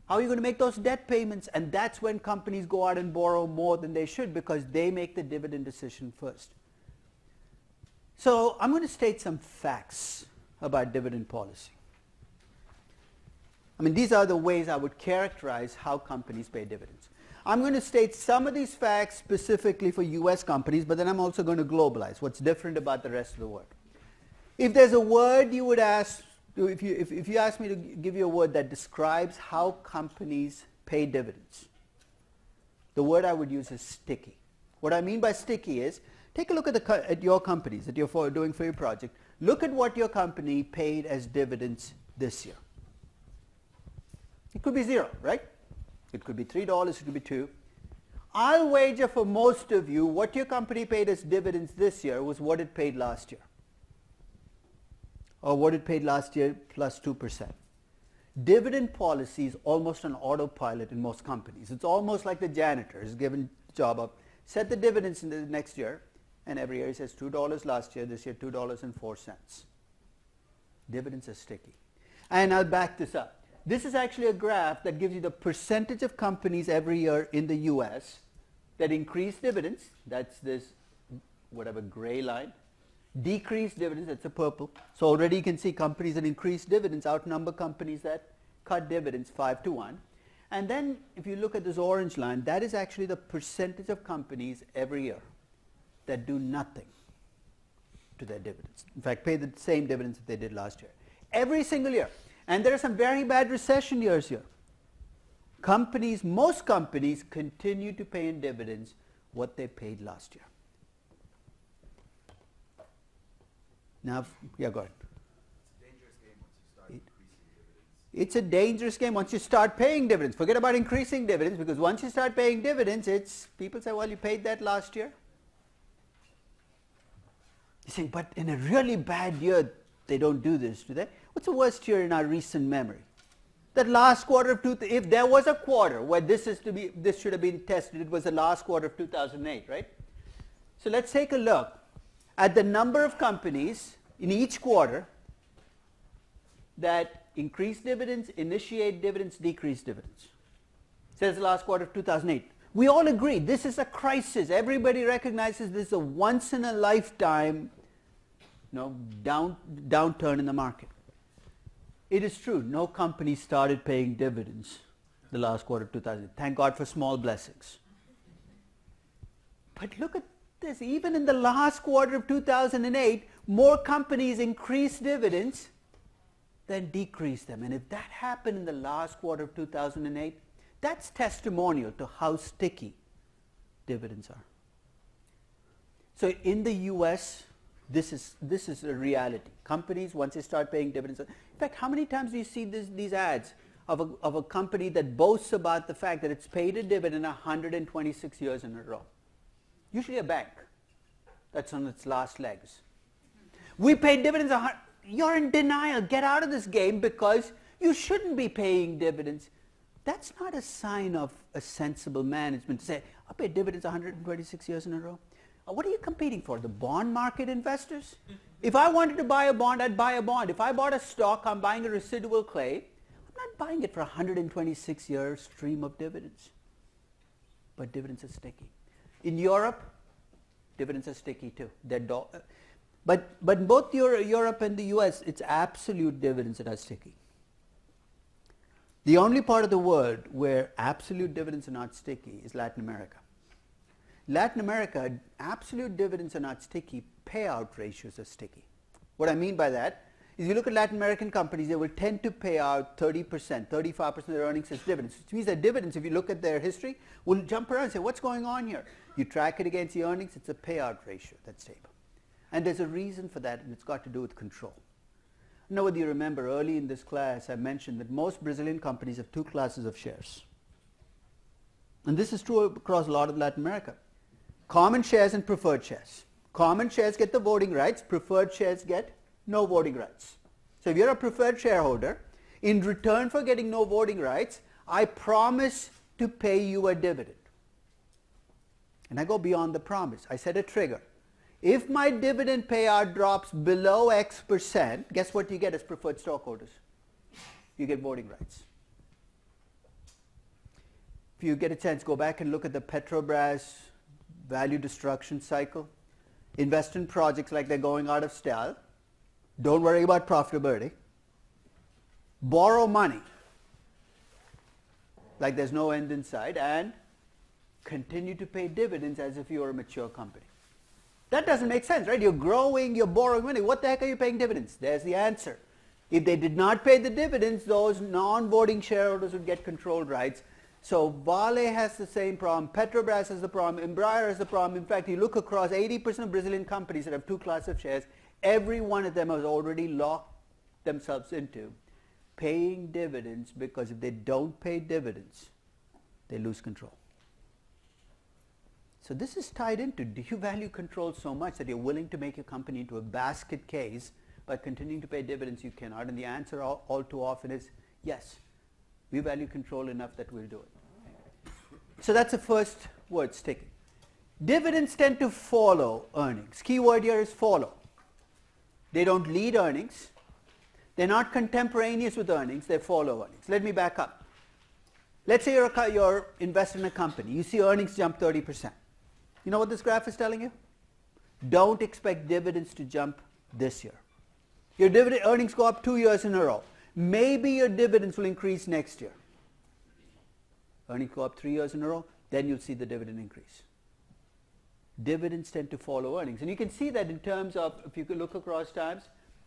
How are you going to make those debt payments? And that's when companies go out and borrow more than they should, because they make the dividend decision first. So I'm going to state some facts about dividend policy. I mean, these are the ways I would characterize how companies pay dividends. I'm going to state some of these facts specifically for US companies, but then I'm also going to globalize what's different about the rest of the world. If there's a word you would ask, if you ask me to give you a word that describes how companies pay dividends, the word I would use is sticky. What I mean by sticky is, take a look at your companies that you're doing for your project. Look at what your company paid as dividends this year. It could be zero, right? It could be $3, it could be $2. I'll wager for most of you what your company paid as dividends this year was what it paid last year. Or what it paid last year plus 2%. Dividend policy is almost an autopilot in most companies. It's almost like the janitor is given the job of set the dividends in the next year, and every year he says $2 last year, this year $2.04. Dividends are sticky. And I'll back this up. This is actually a graph that gives you the percentage of companies every year in the US that increase dividends, that's this whatever gray line, decrease dividends, that's the purple. So already you can see companies that increase dividends outnumber companies that cut dividends 5-1. And then if you look at this orange line, that is actually the percentage of companies every year that do nothing to their dividends. In fact, pay the same dividends that they did last year. Every single year. And there are some very bad recession years here. Most companies continue to pay in dividends what they paid last year. Now, yeah, go ahead. It's a dangerous game once you start paying dividends. Forget about increasing dividends, because once you start paying dividends, people say, well, you paid that last year. You say, but in a really bad year, they don't do this, do they? What's the worst year in our recent memory? That last quarter of if there was a quarter where this should have been tested, it was the last quarter of 2008, right? So let's take a look at the number of companies in each quarter that increase dividends, initiate dividends, decrease dividends. Says the last quarter of 2008. We all agree this is a crisis. Everybody recognizes this is a once-in-a-lifetime downturn in the market. It is true, no company started paying dividends the last quarter of 2000. Thank God for small blessings. But look at this. Even in the last quarter of 2008, more companies increased dividends than decreased them. And if that happened in the last quarter of 2008, that's testimonial to how sticky dividends are. So in the US, this is a reality. Companies, once they start paying dividends, in fact, how many times do you see these ads of a company that boasts about the fact that it's paid a dividend 126 years in a row? Usually a bank that's on its last legs. We paid dividends. You're in denial. Get out of this game because you shouldn't be paying dividends. That's not a sign of a sensible management to say, I paid dividends 126 years in a row. What are you competing for? The bond market investors? If I wanted to buy a bond, I'd buy a bond. If I bought a stock, I'm buying a residual claim. I'm not buying it for a 126-year stream of dividends. But dividends are sticky. In Europe, dividends are sticky too. But in both Europe and the US, it's absolute dividends that are sticky. The only part of the world where absolute dividends are not sticky is Latin America. Latin America, absolute dividends are not sticky, payout ratios are sticky. What I mean by that is you look at Latin American companies, they will tend to pay out 30%, 35% of their earnings as dividends, which means that dividends, if you look at their history, will jump around and say, what's going on here? You track it against the earnings, it's a payout ratio that's stable. And there's a reason for that, and it's got to do with control. I know whether you remember early in this class, I mentioned that most Brazilian companies have two classes of shares. And this is true across a lot of Latin America. Common shares and preferred shares. Common shares get the voting rights, preferred shares get no voting rights. So if you're a preferred shareholder, in return for getting no voting rights, I promise to pay you a dividend. And I go beyond the promise. I set a trigger. If my dividend payout drops below X%, guess what you get as preferred stockholders? You get voting rights. If you get a chance, go back and look at the Petrobras value destruction cycle. Invest in projects like they're going out of style. Don't worry about profitability. Borrow money like there's no end in sight, and continue to pay dividends as if you were a mature company. That doesn't make sense, right? You're growing, you're borrowing money. What the heck are you paying dividends? There's the answer. If they did not pay the dividends, those non-voting shareholders would get control rights. So Vale has the same problem, Petrobras has the problem, Embraer has the problem. In fact, you look across 80% of Brazilian companies that have two classes of shares, every one of them has already locked themselves into paying dividends, because if they don't pay dividends, they lose control. So this is tied into, do you value control so much that you're willing to make your company into a basket case by continuing to pay dividends you cannot? And the answer all too often is yes. We value control enough that we'll do it. So that's the first word, sticky. Dividends tend to follow earnings. Key word here is follow. They don't lead earnings. They're not contemporaneous with earnings. They follow earnings. Let me back up. Let's say you're invested in a company. You see earnings jump 30%. You know what this graph is telling you? Don't expect dividends to jump this year. Your dividend earnings go up 2 years in a row. Maybe your dividends will increase next year. Earnings go up 3 years in a row, then you'll see the dividend increase. Dividends tend to follow earnings. And you can see that in terms of, if you could look across times,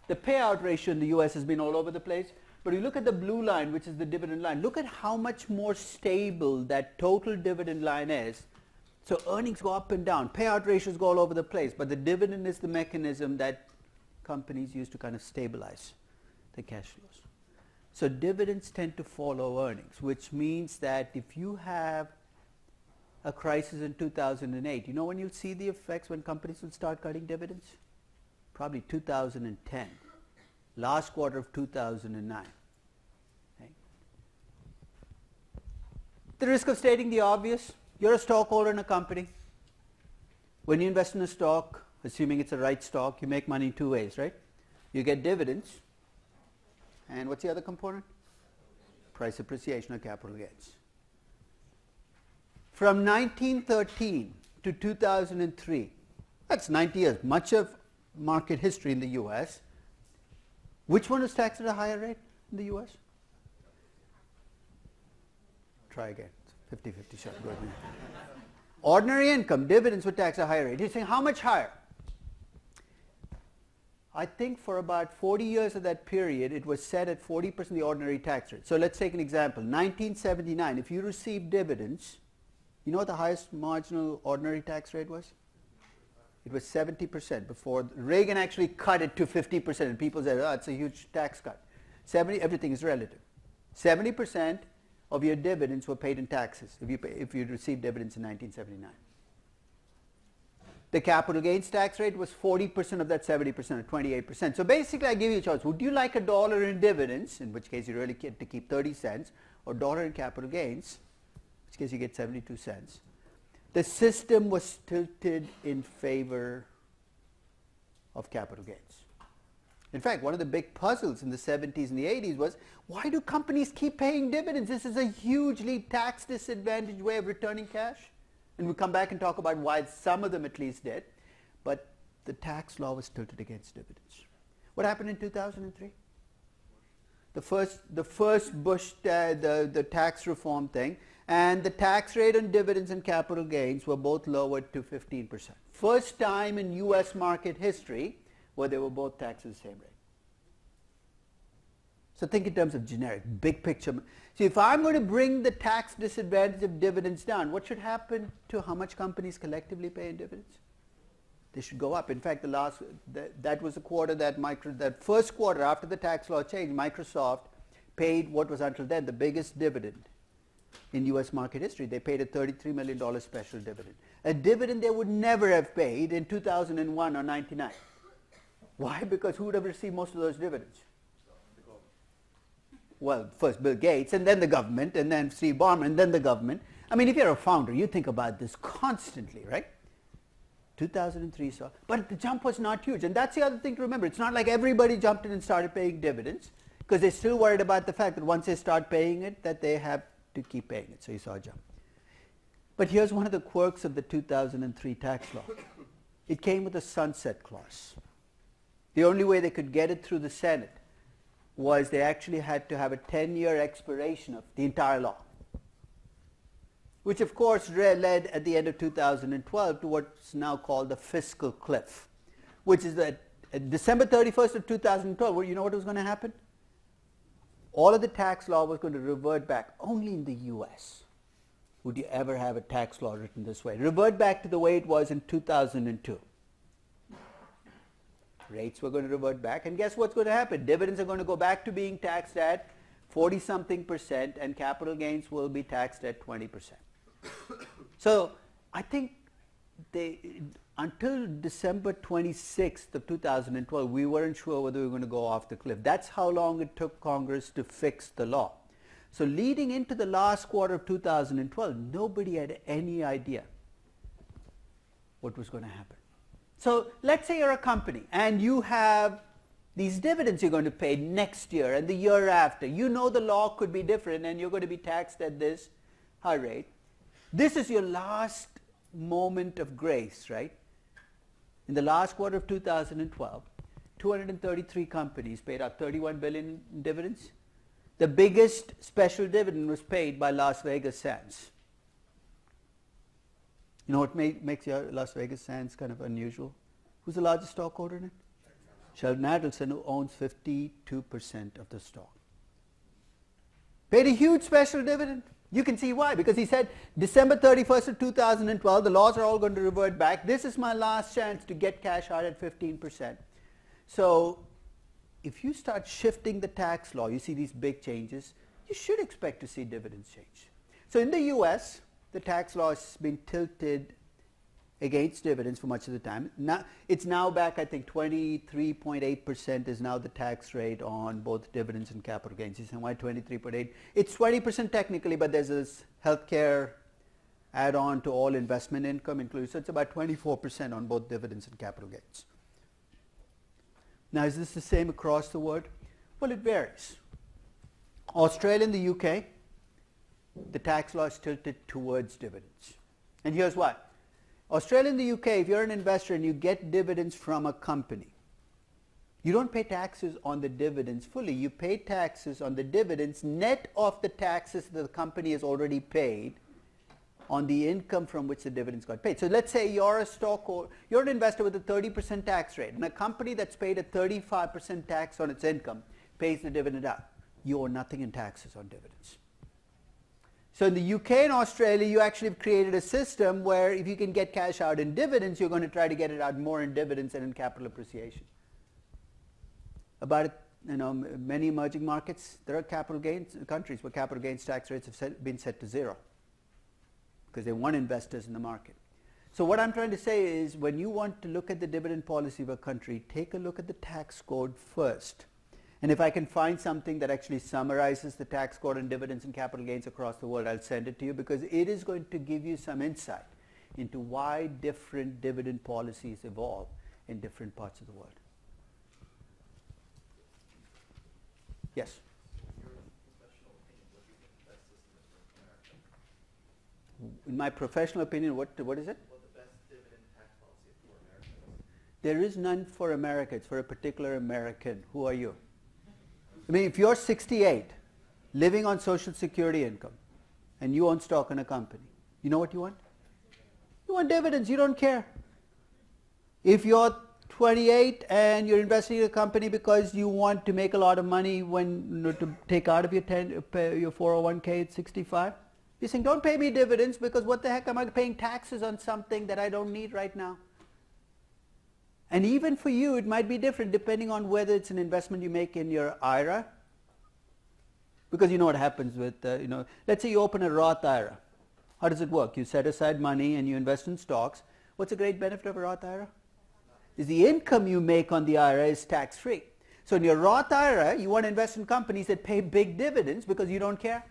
the payout ratio in the US has been all over the place. But you look at the blue line, which is the dividend line, look at how much more stable that total dividend line is. So earnings go up and down, payout ratios go all over the place, but the dividend is the mechanism that companies use to kind of stabilize the cash flows. So dividends tend to follow earnings, which means that if you have a crisis in 2008, you know when you'll see the effects when companies will start cutting dividends? Probably 2010, last quarter of 2009. Okay. The risk of stating the obvious, you're a stockholder in a company. When you invest in a stock, assuming it's a right stock, you make money in two ways, right? You get dividends, and what's the other component? Price appreciation or capital gains. From 1913 to 2003, that's 90 years, much of market history in the U.S., which one was taxed at a higher rate in the U.S.? Try again. 50-50 shot. Go ahead. Ordinary income, dividends were taxed at a higher rate. You're saying, how much higher? I think for about 40 years of that period, it was set at 40% the ordinary tax rate. So let's take an example. 1979, if you received dividends, you know what the highest marginal ordinary tax rate was? It was 70% before Reagan actually cut it to 50%. And people said, oh, it's a huge tax cut. 70, everything is relative. 70% of your dividends were paid in taxes if you received dividends in 1979. The capital gains tax rate was 40% of that 70%, or 28%. So basically, I give you a choice. Would you like $1 in dividends, in which case you really get to keep 30 cents, or $1 in capital gains, in which case you get 72 cents? The system was tilted in favor of capital gains. In fact, one of the big puzzles in the 70s and the 80s was, why do companies keep paying dividends? This is a hugely tax disadvantaged way of returning cash. And we'll come back and talk about why some of them at least did. But the tax law was tilted against dividends. What happened in 2003? The first Bush, the tax reform thing, and the tax rate on dividends and capital gains were both lowered to 15%. First time in U.S. market history where they were both taxed at the same rate. So think in terms of generic, big picture. See, if I'm going to bring the tax disadvantage of dividends down, what should happen to how much companies collectively pay in dividends? They should go up. In fact, that was the quarter that first quarter after the tax law changed, Microsoft paid what was until then the biggest dividend in U.S. market history. They paid a $33 million special dividend. A dividend they would never have paid in 2001 or 99. Why? Because who would have received most of those dividends? Well, first Bill Gates, and then the government, and then Steve Ballmer, and then the government. I mean, if you're a founder, you think about this constantly, right? 2003 saw, but the jump was not huge. And that's the other thing to remember. It's not like everybody jumped in and started paying dividends, because they're still worried about the fact that once they start paying it, that they have to keep paying it. So you saw a jump. But here's one of the quirks of the 2003 tax law. It came with a sunset clause. The only way they could get it through the Senate was they actually had to have a 10-year expiration of the entire law, which of course led at the end of 2012 to what's now called the fiscal cliff, which is that December 31st of 2012, you know what was going to happen? All of the tax law was going to revert back. Only in the U.S. would you ever have a tax law written this way. Revert back to the way it was in 2002. Rates were going to revert back, and guess what's going to happen? Dividends are going to go back to being taxed at 40-something%, and capital gains will be taxed at 20%. So I think until December 26th of 2012, we weren't sure whether we were going to go off the cliff. That's how long it took Congress to fix the law. So leading into the last quarter of 2012, nobody had any idea what was going to happen. So let's say you're a company and you have these dividends you're going to pay next year and the year after. You know the law could be different and you're going to be taxed at this high rate. This is your last moment of grace, right? In the last quarter of 2012, 233 companies paid out $31 billion in dividends. The biggest special dividend was paid by Las Vegas Sands. You know what makes Las Vegas Sands kind of unusual? Who's the largest stockholder in it? Sheldon Adelson, who owns 52% of the stock. Paid a huge special dividend. You can see why. Because he said, December 31st of 2012, the laws are all going to revert back. This is my last chance to get cash out at 15%. So if you start shifting the tax law, you see these big changes, you should expect to see dividends change. So in the U.S., the tax law has been tilted against dividends for much of the time. Now, it's now back, I think 23.8% is now the tax rate on both dividends and capital gains. You say, why 23.8? It's 20% technically, but there's this healthcare add-on to all investment income included. So it's about 24% on both dividends and capital gains. Now, is this the same across the world? Well, it varies. Australia and the UK, the tax law is tilted towards dividends. And here's why. Australia and the UK, if you're an investor and you get dividends from a company, you don't pay taxes on the dividends fully. You pay taxes on the dividends net of the taxes that the company has already paid on the income from which the dividends got paid. So let's say you're a you're an investor with a 30% tax rate, and a company that's paid a 35% tax on its income pays the dividend out. You owe nothing in taxes on dividends. So in the UK and Australia, you actually have created a system where if you can get cash out in dividends, you're going to try to get it out more in dividends than in capital appreciation. About many emerging markets, there are capital gains countries where capital gains tax rates have been set to zero because they want investors in the market. So what I'm trying to say is when you want to look at the dividend policy of a country, take a look at the tax code first. And if I can find something that actually summarizes the tax code on dividends and capital gains across the world, I'll send it to you because it is going to give you some insight into why different dividend policies evolve in different parts of the world. Yes? In my professional opinion, what is it? What the best dividend tax policy for America is? There is none for America. It's for a particular American. Who are you? I mean, if you're 68, living on Social Security income, and you own stock in a company, you know what you want? You want dividends. You don't care. If you're 28 and you're investing in a company because you want to make a lot of money when to take out of your 401k at 65, you're saying, don't pay me dividends because what the heck am I paying taxes on something that I don't need right now? And even for you, it might be different depending on whether it's an investment you make in your IRA. Because you know what happens with, let's say you open a Roth IRA. How does it work? You set aside money and you invest in stocks. What's a great benefit of a Roth IRA? Is the income you make on the IRA is tax-free. So in your Roth IRA, you want to invest in companies that pay big dividends because you don't care.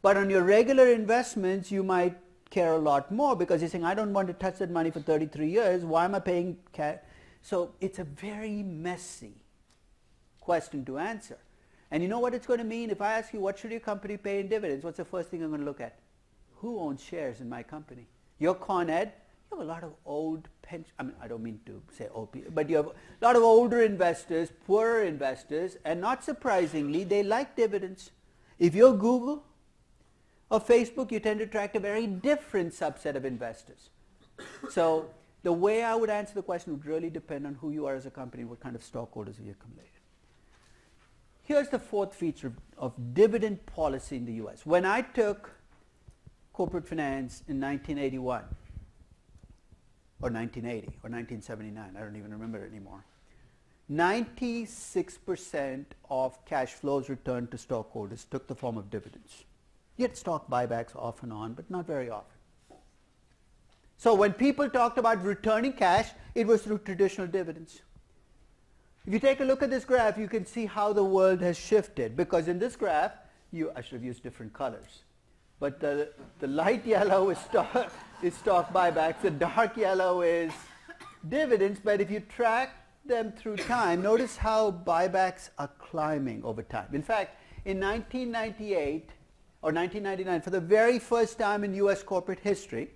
But on your regular investments, you might care a lot more because you're saying, I don't want to touch that money for 33 years. Why am I paying cash? So it's a very messy question to answer. And you know what it's going to mean? If I ask you, what should your company pay in dividends? What's the first thing I'm going to look at? Who owns shares in my company? You're Con Ed. You have a lot of old pension. I mean, I don't mean to say old people, but you have a lot of older investors, poorer investors, and not surprisingly, they like dividends. If you're Google or Facebook, you tend to attract a very different subset of investors. So the way I would answer the question would really depend on who you are as a company, what kind of stockholders have you accumulated. Here's the fourth feature of dividend policy in the US. When I took corporate finance in 1981, or 1980, or 1979, I don't even remember it anymore, 96% of cash flows returned to stockholders took the form of dividends. You had stock buybacks off and on, but not very often. So when people talked about returning cash, it was through traditional dividends. If you take a look at this graph, you can see how the world has shifted. Because in this graph, I should have used different colors. But the light yellow is stock buybacks. The dark yellow is dividends. But if you track them through time, notice how buybacks are climbing over time. In fact, in 1998 or 1999, for the very first time in U.S. corporate history,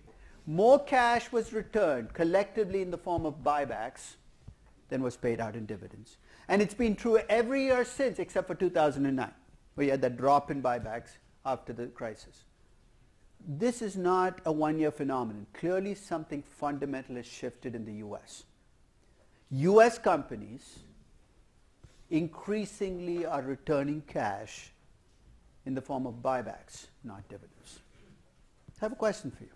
more cash was returned collectively in the form of buybacks than was paid out in dividends. And it's been true every year since, except for 2009, where you had that drop in buybacks after the crisis. This is not a one-year phenomenon. Clearly something fundamental has shifted in the U.S. U.S. companies increasingly are returning cash in the form of buybacks, not dividends. I have a question for you.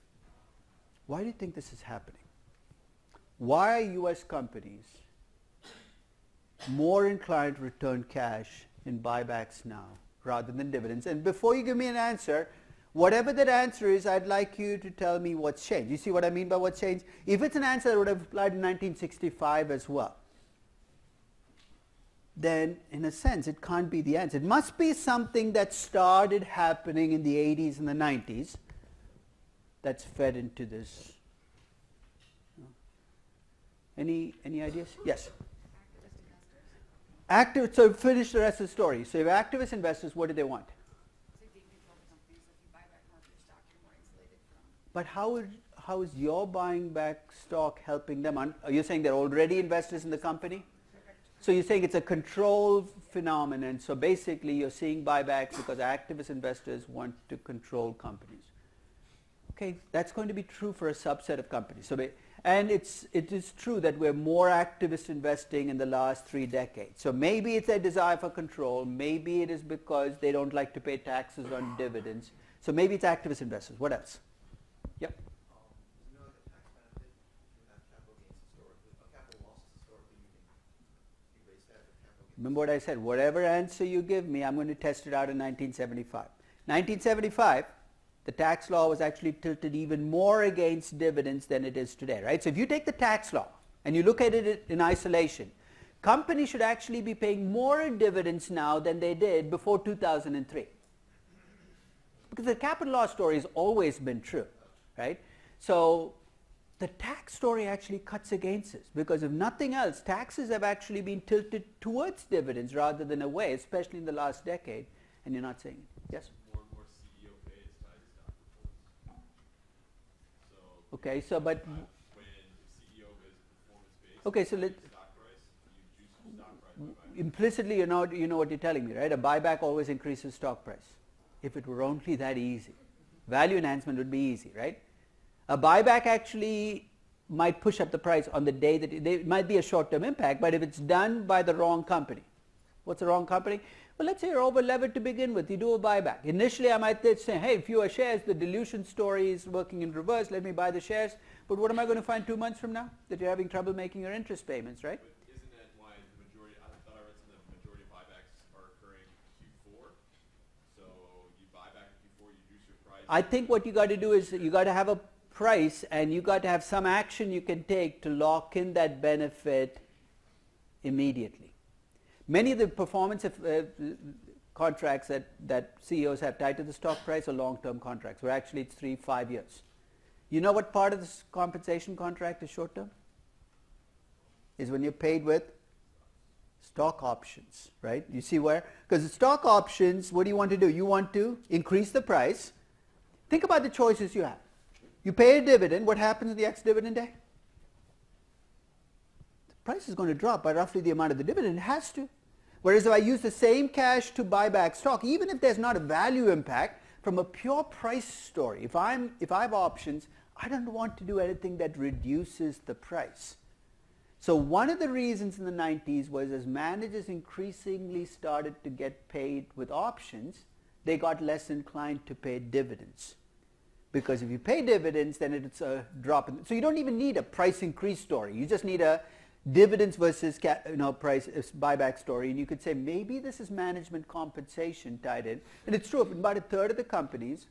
Why do you think this is happening? Why are U.S. companies more inclined to return cash in buybacks now rather than dividends? And before you give me an answer, whatever that answer is, I'd like you to tell me what's changed. You see what I mean by what's changed? If it's an answer that would have applied in 1965 as well, then in a sense it can't be the answer. It must be something that started happening in the 80s and the 90s that's fed into this. Any ideas? Yes? So finish the rest of the story. So if activist investors, what do they want? So they control the companies that you buy back But how is your buying back stock helping them? Are you saying they're already investors in the company? So you're saying it's a control phenomenon. So basically you're seeing buybacks because activist investors want to control companies. Okay, that's going to be true for a subset of companies. And it is true that we're more activist investing in the last 3 decades. So maybe it's a desire for control. Maybe it is because they don't like to pay taxes on dividends. So maybe it's activist investors. What else? Yep. Is there like a tax benefit if you have capital gains historically, capital losses historically, you can erase that with capital gains? Remember what I said, whatever answer you give me, I'm going to test it out in 1975. 1975, the tax law was actually tilted even more against dividends than it is today, right? So if you take the tax law and you look at it in isolation, companies should actually be paying more dividends now than they did before 2003. Because the capital law story has always been true, right? So the tax story actually cuts against this because if nothing else, taxes have actually been tilted towards dividends rather than away, especially in the last decade, and you're not seeing it. Yes? More and more CEO pay is tied to stock performance. So Okay, so but when CEO is performance-based, okay, so let stock price, you juice the stock price by buying. implicitly you know what you're telling me, right? A buyback always increases stock price. If it were only that easy, value enhancement would be easy, right? A buyback actually might push up the price on the day that it might be a short-term impact, but if it's done by the wrong company. What's the wrong company? Well, let's say you're over-levered to begin with. You do a buyback. Initially, I might say, hey, fewer shares, the dilution story is working in reverse. Let me buy the shares. But what am I going to find 2 months from now? That you're having trouble making your interest payments, right? But isn't that why the majority, I thought I read some of the majority of buybacks are occurring Q4. So you buy back in Q4, you juice your price. I think what you got to do is you got to have a price and you got to have some action you can take to lock in that benefit immediately. Many of the performance contracts that CEOs have tied to the stock price are long-term contracts, where actually it's 3-5 years. You know what part of this compensation contract is short-term? Is when you're paid with stock options, right? You see where? Because the stock options, what do you want to do? You want to increase the price. Think about the choices you have. You pay a dividend. What happens on the ex-dividend day? The price is going to drop by roughly the amount of the dividend. It has to. Whereas if I use the same cash to buy back stock, even if there's not a value impact, from a pure price story, if I have options, I don't want to do anything that reduces the price. So one of the reasons in the 90s was as managers increasingly started to get paid with options, they got less inclined to pay dividends. Because if you pay dividends, then it's a drop. So you don't even need a price increase story. You just need a dividends versus price buyback story. And you could say maybe this is management compensation tied in. And it's true. In about a third of the companies,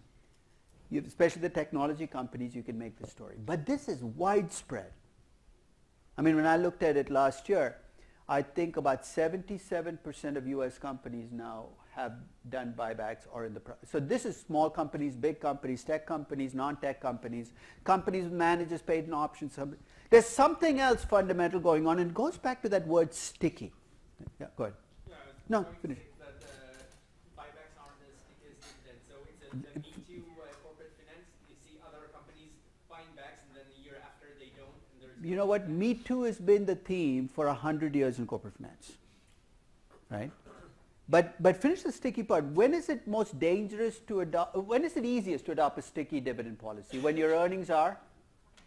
especially the technology companies, you can make this story. But this is widespread. I mean, when I looked at it last year, I think about 77% of U.S. companies now have done buybacks or in the process. So this is small companies, big companies, tech companies, non-tech companies, companies with managers paid in options. There's something else fundamental going on, and it goes back to that word sticky. Yeah, go ahead. Yeah, No, finish. that buybacks aren't as sticky as dividends. So it's a Me Too corporate finance. You see other companies buying backs, and then the year after they don't. And there's You know what? Me Too has been the theme for 100 years in corporate finance, right? But finish the sticky part. When is it most dangerous to adopt? When is it easiest to adopt a sticky dividend policy? When your earnings are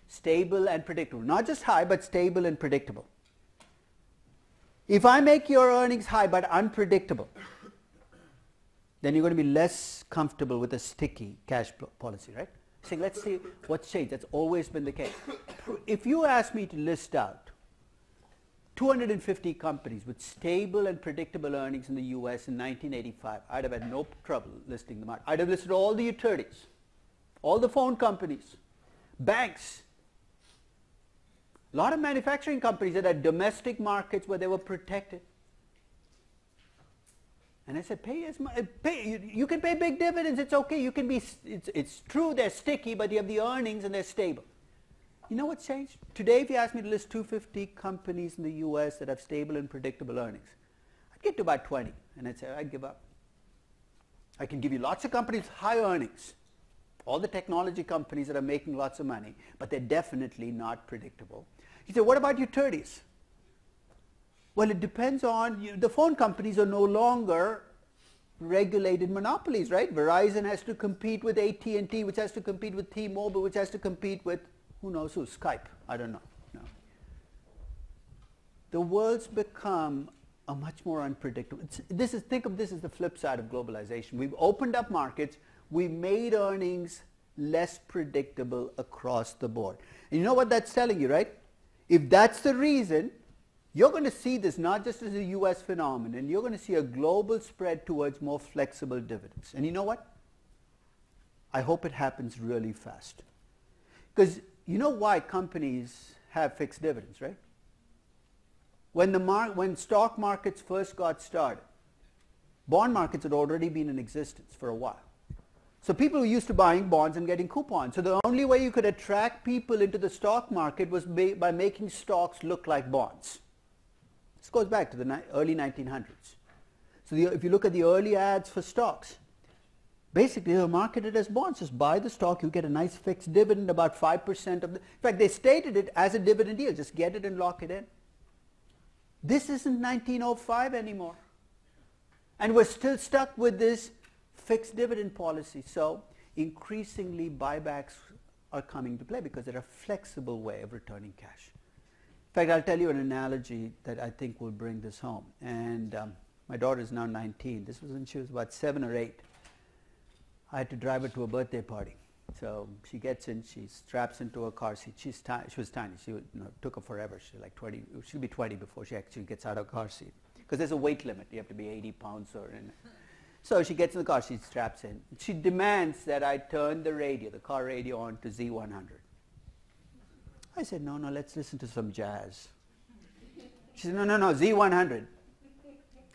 stable and predictable, not just high, but stable and predictable. If I make your earnings high but unpredictable, then you're going to be less comfortable with a sticky cash policy, right? So let's see what's changed. That's always been the case. If you ask me to list out 250 companies with stable and predictable earnings in the U.S. in 1985, I'd have had no trouble listing them out. I'd have listed all the utilities, all the phone companies, banks, a lot of manufacturing companies that had domestic markets where they were protected. And I said, you can pay big dividends, it's okay. You can be, it's true they're sticky, but you have the earnings and they're stable. You know what's changed? Today, if you ask me to list 250 companies in the U.S. that have stable and predictable earnings, I'd get to about 20, and I'd say, I'd give up. I can give you lots of companies with high earnings. all the technology companies that are making lots of money, but they're definitely not predictable. You say, what about utilities? Well, it depends on, the phone companies are no longer regulated monopolies, right? Verizon has to compete with AT&T, which has to compete with T-Mobile, which has to compete with, who knows who, Skype, I don't know. No. The world's become a much more unpredictable. Think of this as the flip side of globalization. We've opened up markets, we made earnings less predictable across the board. And you know what that's telling you, right? If that's the reason, you're going to see this not just as a US phenomenon, you're going to see a global spread towards more flexible dividends. And you know what? I hope it happens really fast. Because you know why companies have fixed dividends, right? When stock markets first got started, bond markets had already been in existence for a while. So people were used to buying bonds and getting coupons. So the only way you could attract people into the stock market was by making stocks look like bonds. This goes back to the early 1900s. So if you look at the early ads for stocks, basically they were marketed as bonds. Just buy the stock, you get a nice fixed dividend, about 5% of the... In fact, they stated it as a dividend yield. Just get it and lock it in. This isn't 1905 anymore. And we're still stuck with this fixed dividend policy. So increasingly buybacks are coming to play because they're a flexible way of returning cash. In fact, I'll tell you an analogy that I think will bring this home. And my daughter is now 19. This was when she was about 7 or 8. I had to drive her to a birthday party. So she gets in, she straps into a car seat. She was tiny. Took her forever. She's like 20. She'll be 20 before she actually gets out of a car seat. Because there's a weight limit. You have to be 80 pounds or in. So she gets in the car, she straps in. She demands that I turn the car radio on to Z100. I said, no, let's listen to some jazz. She said, no, Z100.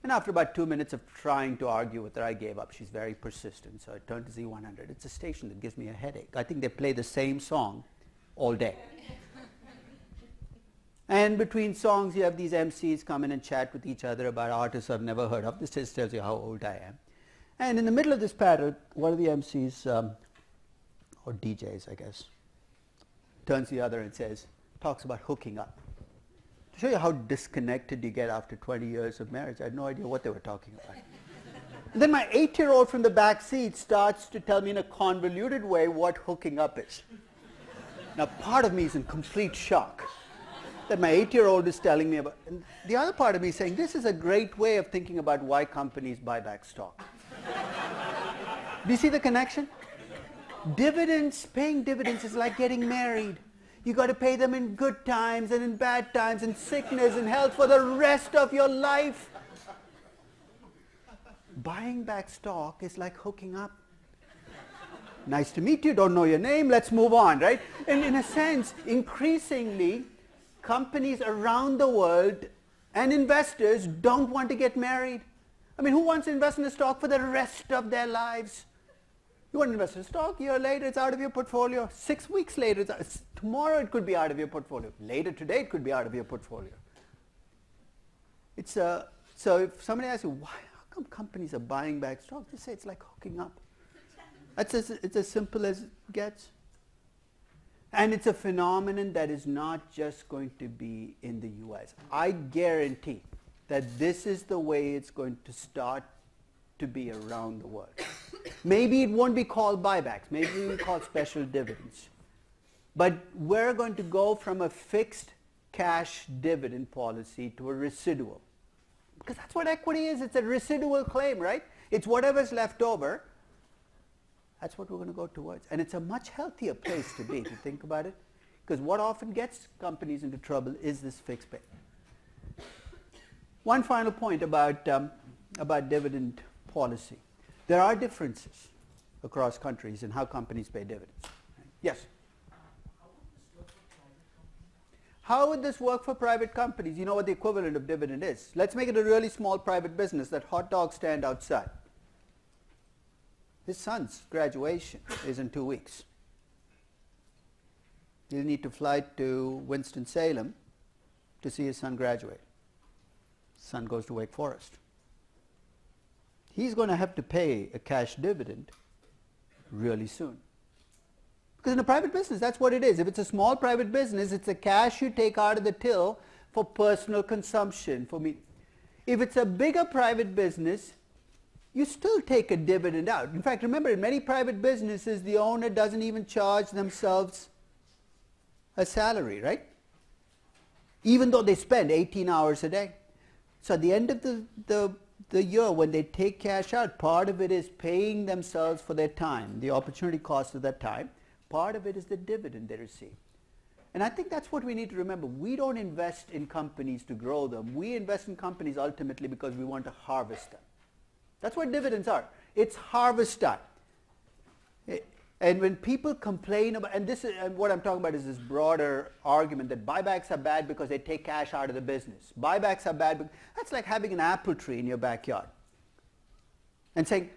And after about 2 minutes of trying to argue with her, I gave up. She's very persistent, so I turned to Z100. It's a station that gives me a headache. I think they play the same song all day. And between songs, you have these MCs come in and chat with each other about artists I've never heard of. This just tells you how old I am. And in the middle of this pattern, one of the MCs, or DJs, I guess, turns to the other and talks about hooking up. To show you how disconnected you get after 20 years of marriage, I had no idea what they were talking about. And then my 8-year-old from the back seat starts to tell me in a convoluted way what hooking up is. Now, part of me is in complete shock that my 8-year-old is telling me about. And the other part of me is saying, this is a great way of thinking about why companies buy back stock. Do you see the connection? Paying dividends is like getting married. You got to pay them in good times and in bad times, in sickness and health for the rest of your life. Buying back stock is like hooking up. Nice to meet you, don't know your name, let's move on, right? And in a sense, increasingly, companies around the world and investors don't want to get married. I mean, who wants to invest in a stock for the rest of their lives? You want to invest in a stock, a year later it's out of your portfolio. 6 weeks later, tomorrow it could be out of your portfolio. Later today it could be out of your portfolio. So if somebody asks you, how come companies are buying back stock? Just say it's like hooking up. It's as simple as it gets. And it's a phenomenon that is not just going to be in the US. I guarantee that this is the way it's going to start to be around the world. Maybe it won't be called buybacks. Maybe it will be called special dividends. But we're going to go from a fixed cash dividend policy to a residual. Because that's what equity is. It's a residual claim, right? It's whatever's left over. That's what we're going to go towards. And it's a much healthier place to be, if you think about it. Because what often gets companies into trouble is this fixed pay. One final point about dividend policy. There are differences across countries in how companies pay dividends. Yes? How would this work for private companies? You know what the equivalent of dividend is. Let's make it a really small private business, that hot dog stand outside. His son's graduation is in 2 weeks. He'll need to fly to Winston-Salem to see his son graduate. His son goes to Wake Forest. He's going to have to pay a cash dividend really soon. Because in a private business, that's what it is. If it's a small private business, it's the cash you take out of the till for personal consumption, for me. If it's a bigger private business, you still take a dividend out. In fact, remember, in many private businesses, the owner doesn't even charge themselves a salary, right? Even though they spend 18 hours a day. So at the end of the year, when they take cash out, part of it is paying themselves for their time, the opportunity cost of that time. Part of it is the dividend they receive. And I think that's what we need to remember. We don't invest in companies to grow them. We invest in companies ultimately because we want to harvest them. That's what dividends are. It's harvest time. And when people complain about, and this is, and what I'm talking about is this broader argument that buybacks are bad because they take cash out of the business. Buybacks are bad because, that's like having an apple tree in your backyard and saying,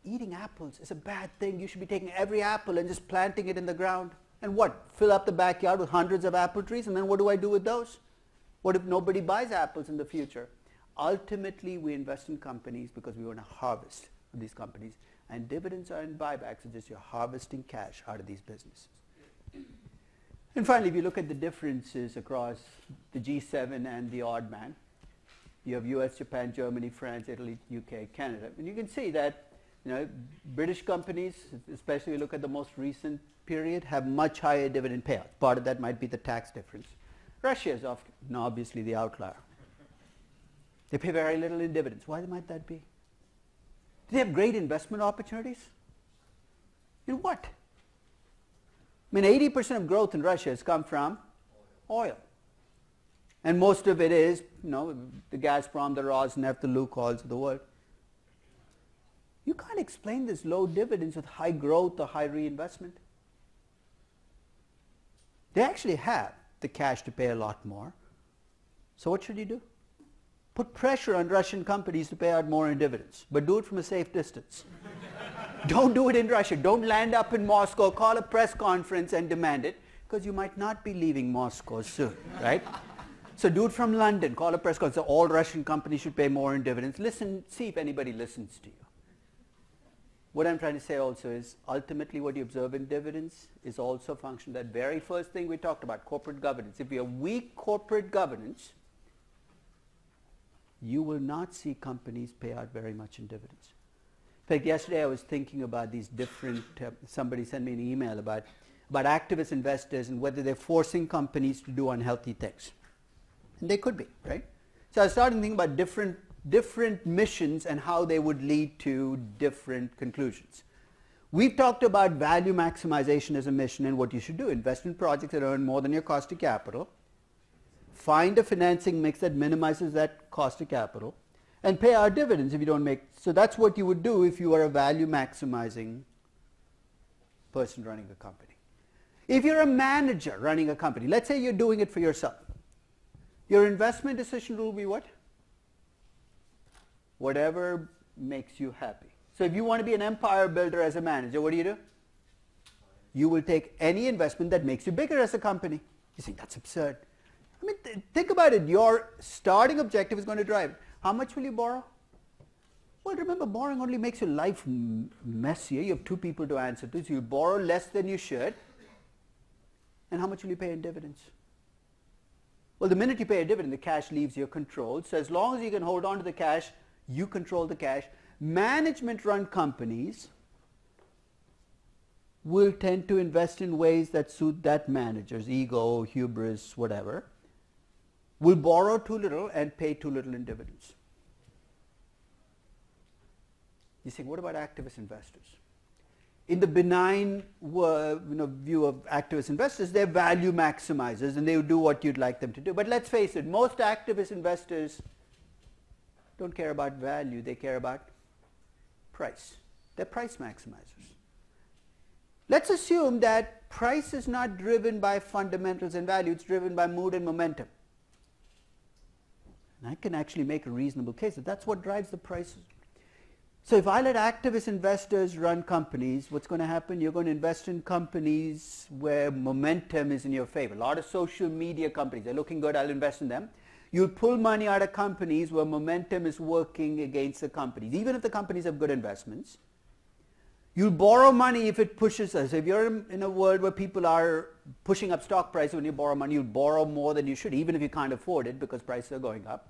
eating apples is a bad thing. You should be taking every apple and just planting it in the ground. And what? Fill up the backyard with hundreds of apple trees, and then what do I do with those? What if nobody buys apples in the future? Ultimately, we invest in companies because we want to harvest these companies. And dividends and buybacks are just you're harvesting cash out of these businesses. And finally, if you look at the differences across the G7 and the odd man, you have US, Japan, Germany, France, Italy, UK, Canada. And you can see that British companies, especially if you look at the most recent period, have much higher dividend payout. Part of that might be the tax difference. Russia is obviously the outlier. They pay very little in dividends. Why might that be? Do they have great investment opportunities? In what? I mean, 80% of growth in Russia has come from oil. And most of it is, the Gazprom, the Rosneft, the Lukoils of the world. You can't explain this low dividends with high growth or high reinvestment. They actually have the cash to pay a lot more. So what should you do? Put pressure on Russian companies to pay out more in dividends, but do it from a safe distance. Don't do it in Russia. Don't land up in Moscow, call a press conference and demand it, because you might not be leaving Moscow soon, right? So do it from London, call a press conference. So all Russian companies should pay more in dividends. Listen, see if anybody listens to you. What I'm trying to say also is ultimately what you observe in dividends is also a function of that very first thing we talked about, corporate governance. If you have weak corporate governance, you will not see companies pay out very much in dividends. In fact, yesterday I was thinking about these different, somebody sent me an email about activist investors and whether they're forcing companies to do unhealthy things. And they could be, right? So I started thinking about different missions and how they would lead to different conclusions. We've talked about value maximization as a mission and what you should do. Invest in projects that earn more than your cost of capital. Find a financing mix that minimizes that cost of capital. And pay out dividends if you don't make... So that's what you would do if you are a value maximizing person running a company. If you're a manager running a company, let's say you're doing it for yourself. Your investment decision will be what? Whatever makes you happy. So if you want to be an empire builder as a manager, what do? You will take any investment that makes you bigger as a company. You think that's absurd. I mean, think about it. Your starting objective is going to drive it. How much will you borrow? Well, remember, borrowing only makes your life messier. You have two people to answer to. So you borrow less than you should. And how much will you pay in dividends? Well, the minute you pay a dividend, the cash leaves your control. So as long as you can hold on to the cash, you control the cash. Management-run companies will tend to invest in ways that suit that manager's ego, hubris, whatever. Will borrow too little and pay too little in dividends. You say, what about activist investors? In the benign view of activist investors, they're value maximizers and they will do what you'd like them to do. But let's face it, most activist investors don't care about value, they care about price. They're price maximizers. Let's assume that price is not driven by fundamentals and value, it's driven by mood and momentum. And I can actually make a reasonable case that that's what drives the prices. So if I let activist investors run companies, what's going to happen? You're going to invest in companies where momentum is in your favor. A lot of social media companies, they're looking good, I'll invest in them. You'll pull money out of companies where momentum is working against the companies. Even if the companies have good investments, You'll borrow money if it pushes us. If you're in a world where people are pushing up stock prices, when you borrow money, you'll borrow more than you should, even if you can't afford it because prices are going up.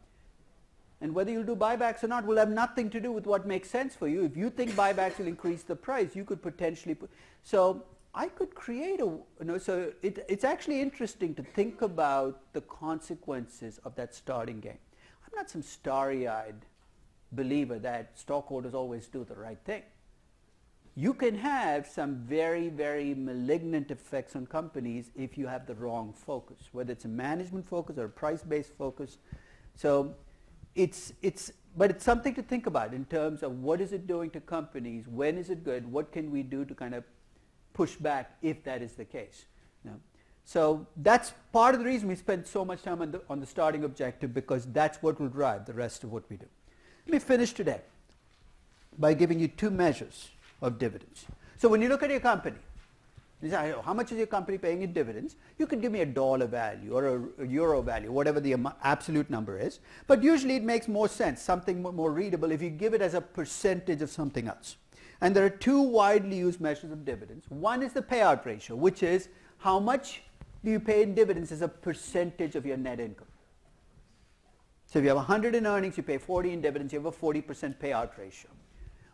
And whether you'll do buybacks or not will have nothing to do with what makes sense for you. If you think buybacks will increase the price, you could potentially so I could create so it's actually interesting to think about the consequences of that starting game. I'm not some starry-eyed believer that stockholders always do the right thing. You can have some very, very malignant effects on companies if you have the wrong focus, whether it's a management focus or a price-based focus. So but it's something to think about in terms of what is it doing to companies, when is it good, what can we do to kind of push back if that is the case. So that's part of the reason we spend so much time on the starting objective, because that's what will drive the rest of what we do. Let me finish today by giving you two measures of dividends. So when you look at your company, you say, how much is your company paying in dividends? You can give me a dollar value or a euro value, whatever the absolute number is. But usually it makes more sense, something more readable, if you give it as a percentage of something else. And there are two widely used measures of dividends. One is the payout ratio, which is how much do you pay in dividends as a percentage of your net income. So if you have 100 in earnings, you pay 40 in dividends, you have a 40% payout ratio.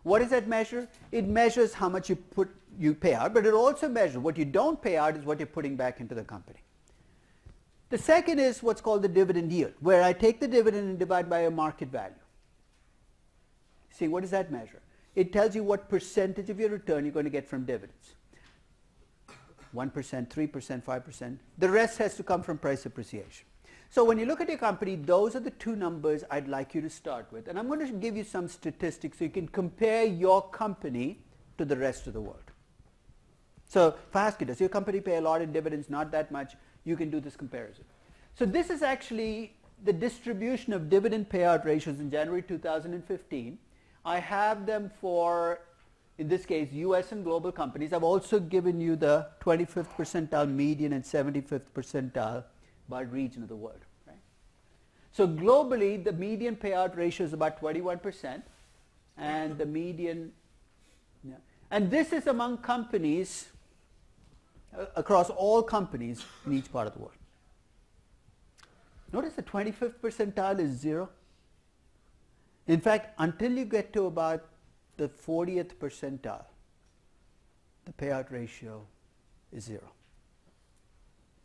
What does that measure? It measures how much you pay out, but it also measures what you don't pay out is what you're putting back into the company. The second is what's called the dividend yield, where I take the dividend and divide by a market value. See, what does that measure? It tells you what percentage of your return you're going to get from dividends. 1%, 3%, 5%. The rest has to come from price appreciation. So when you look at your company, those are the two numbers I'd like you to start with. And I'm going to give you some statistics so you can compare your company to the rest of the world. So if I ask you, does your company pay a lot in dividends? Not that much. You can do this comparison. So this is actually the distribution of dividend payout ratios in January 2015. I have them for, in this case, US and global companies. I've also given you the 25th percentile median and 75th percentile by region of the world. Right? So globally, the median payout ratio is about 21%, and the median, and this is among companies, across all companies in each part of the world. Notice the 25th percentile is 0. In fact, until you get to about the 40th percentile, the payout ratio is 0.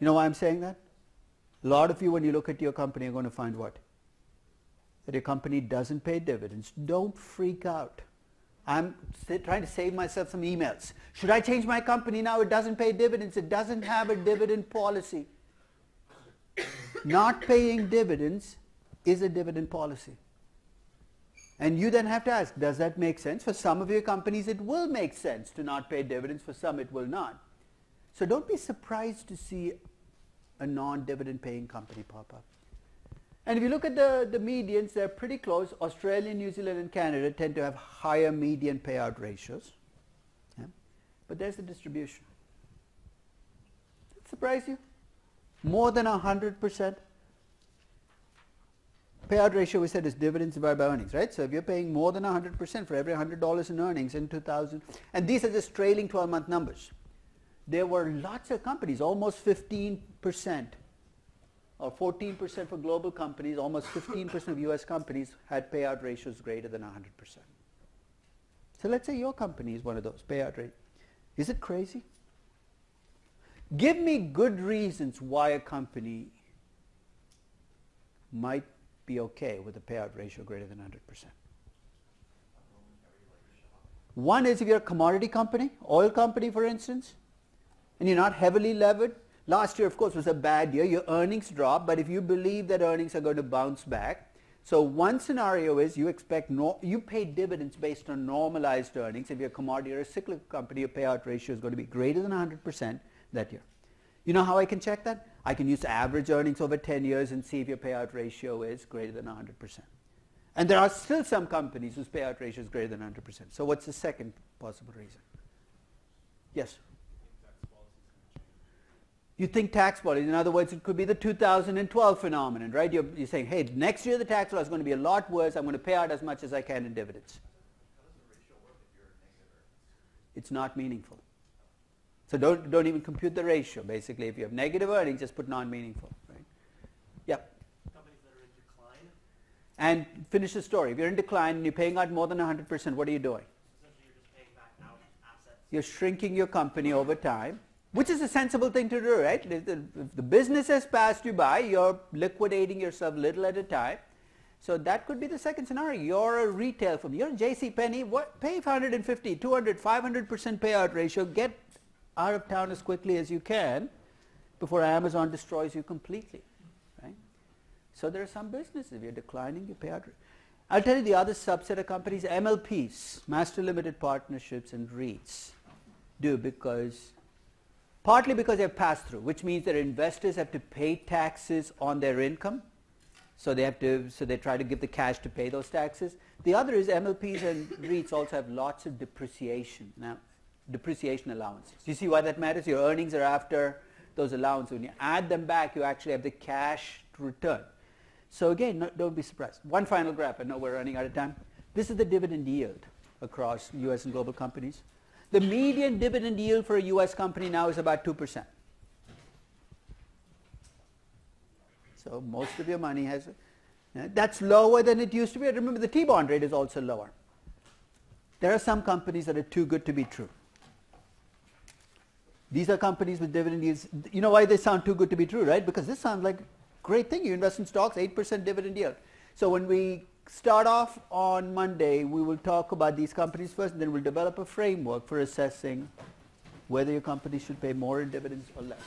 You know why I'm saying that? A lot of you, when you look at your company, are going to find what? That your company doesn't pay dividends. Don't freak out. I'm trying to save myself some emails. Should I change my company now? It doesn't pay dividends. It doesn't have a dividend policy. Not paying dividends is a dividend policy. And you then have to ask, does that make sense? For some of your companies, it will make sense to not pay dividends. For some, it will not. So don't be surprised to see a non-dividend paying company pop up. And if you look at the medians, they're pretty close. Australia, New Zealand, and Canada tend to have higher median payout ratios. Yeah? But there's the distribution. Does it surprise you? More than 100%. Payout ratio, we said, is dividends divided by earnings, right? So if you're paying more than 100% for every $100 in earnings in 2000, and these are just trailing 12-month numbers. There were lots of companies, almost 15%, or 14% for global companies, almost 15% of US companies had payout ratios greater than 100%. So let's say your company is one of those payout rate. Is it crazy? Give me good reasons why a company might be okay with a payout ratio greater than 100%. One is if you're a commodity company, oil company for instance, and you're not heavily levered. Last year, of course, was a bad year. Your earnings dropped, but if you believe that earnings are going to bounce back, so one scenario is you expect you pay dividends based on normalized earnings. If you're a commodity or a cyclical company, your payout ratio is going to be greater than 100% that year. You know how I can check that? I can use average earnings over 10 years and see if your payout ratio is greater than 100%. And there are still some companies whose payout ratio is greater than 100%. So what's the second possible reason? Yes? You think tax policy. In other words, it could be the 2012 phenomenon, right? You're saying, hey, next year the tax law is going to be a lot worse. I'm going to pay out as much as I can in dividends. It's not meaningful. So don't even compute the ratio. Basically, if you have negative earnings, just put non-meaningful. Right? Yep. Companies that are in decline. And finish the story. If you're in decline and you're paying out more than 100%, what are you doing? Essentially, you're just paying back out assets. You're shrinking your company over time, which is a sensible thing to do, right? If the business has passed you by, you're liquidating yourself little at a time. So that could be the second scenario. You're a retail firm. You're J.C. Penney. Pay 150, 200, 500% payout ratio. Get out of town as quickly as you can before Amazon destroys you completely. Right? So there are some businesses. If you're declining, you pay out. I'll tell you the other subset of companies, MLPs, Master Limited Partnerships and REITs, do partly because they have pass-through, which means their investors have to pay taxes on their income. So they try to give the cash to pay those taxes. The other is MLPs and REITs also have lots of depreciation allowances. You see why that matters? Your earnings are after those allowances. When you add them back, you actually have the cash to return. So again, don't be surprised. One final graph. I know we're running out of time. This is the dividend yield across U.S. and global companies. The median dividend yield for a U.S. company now is about 2%. So most of your money has, that's lower than it used to be. Remember, the T-bond rate is also lower. There are some companies that are too good to be true. These are companies with dividend yields. You know why they sound too good to be true, right? Because this sounds like a great thing. You invest in stocks, 8% dividend yield. So when we start off on Monday, we will talk about these companies first, and then we'll develop a framework for assessing whether your company should pay more in dividends or less.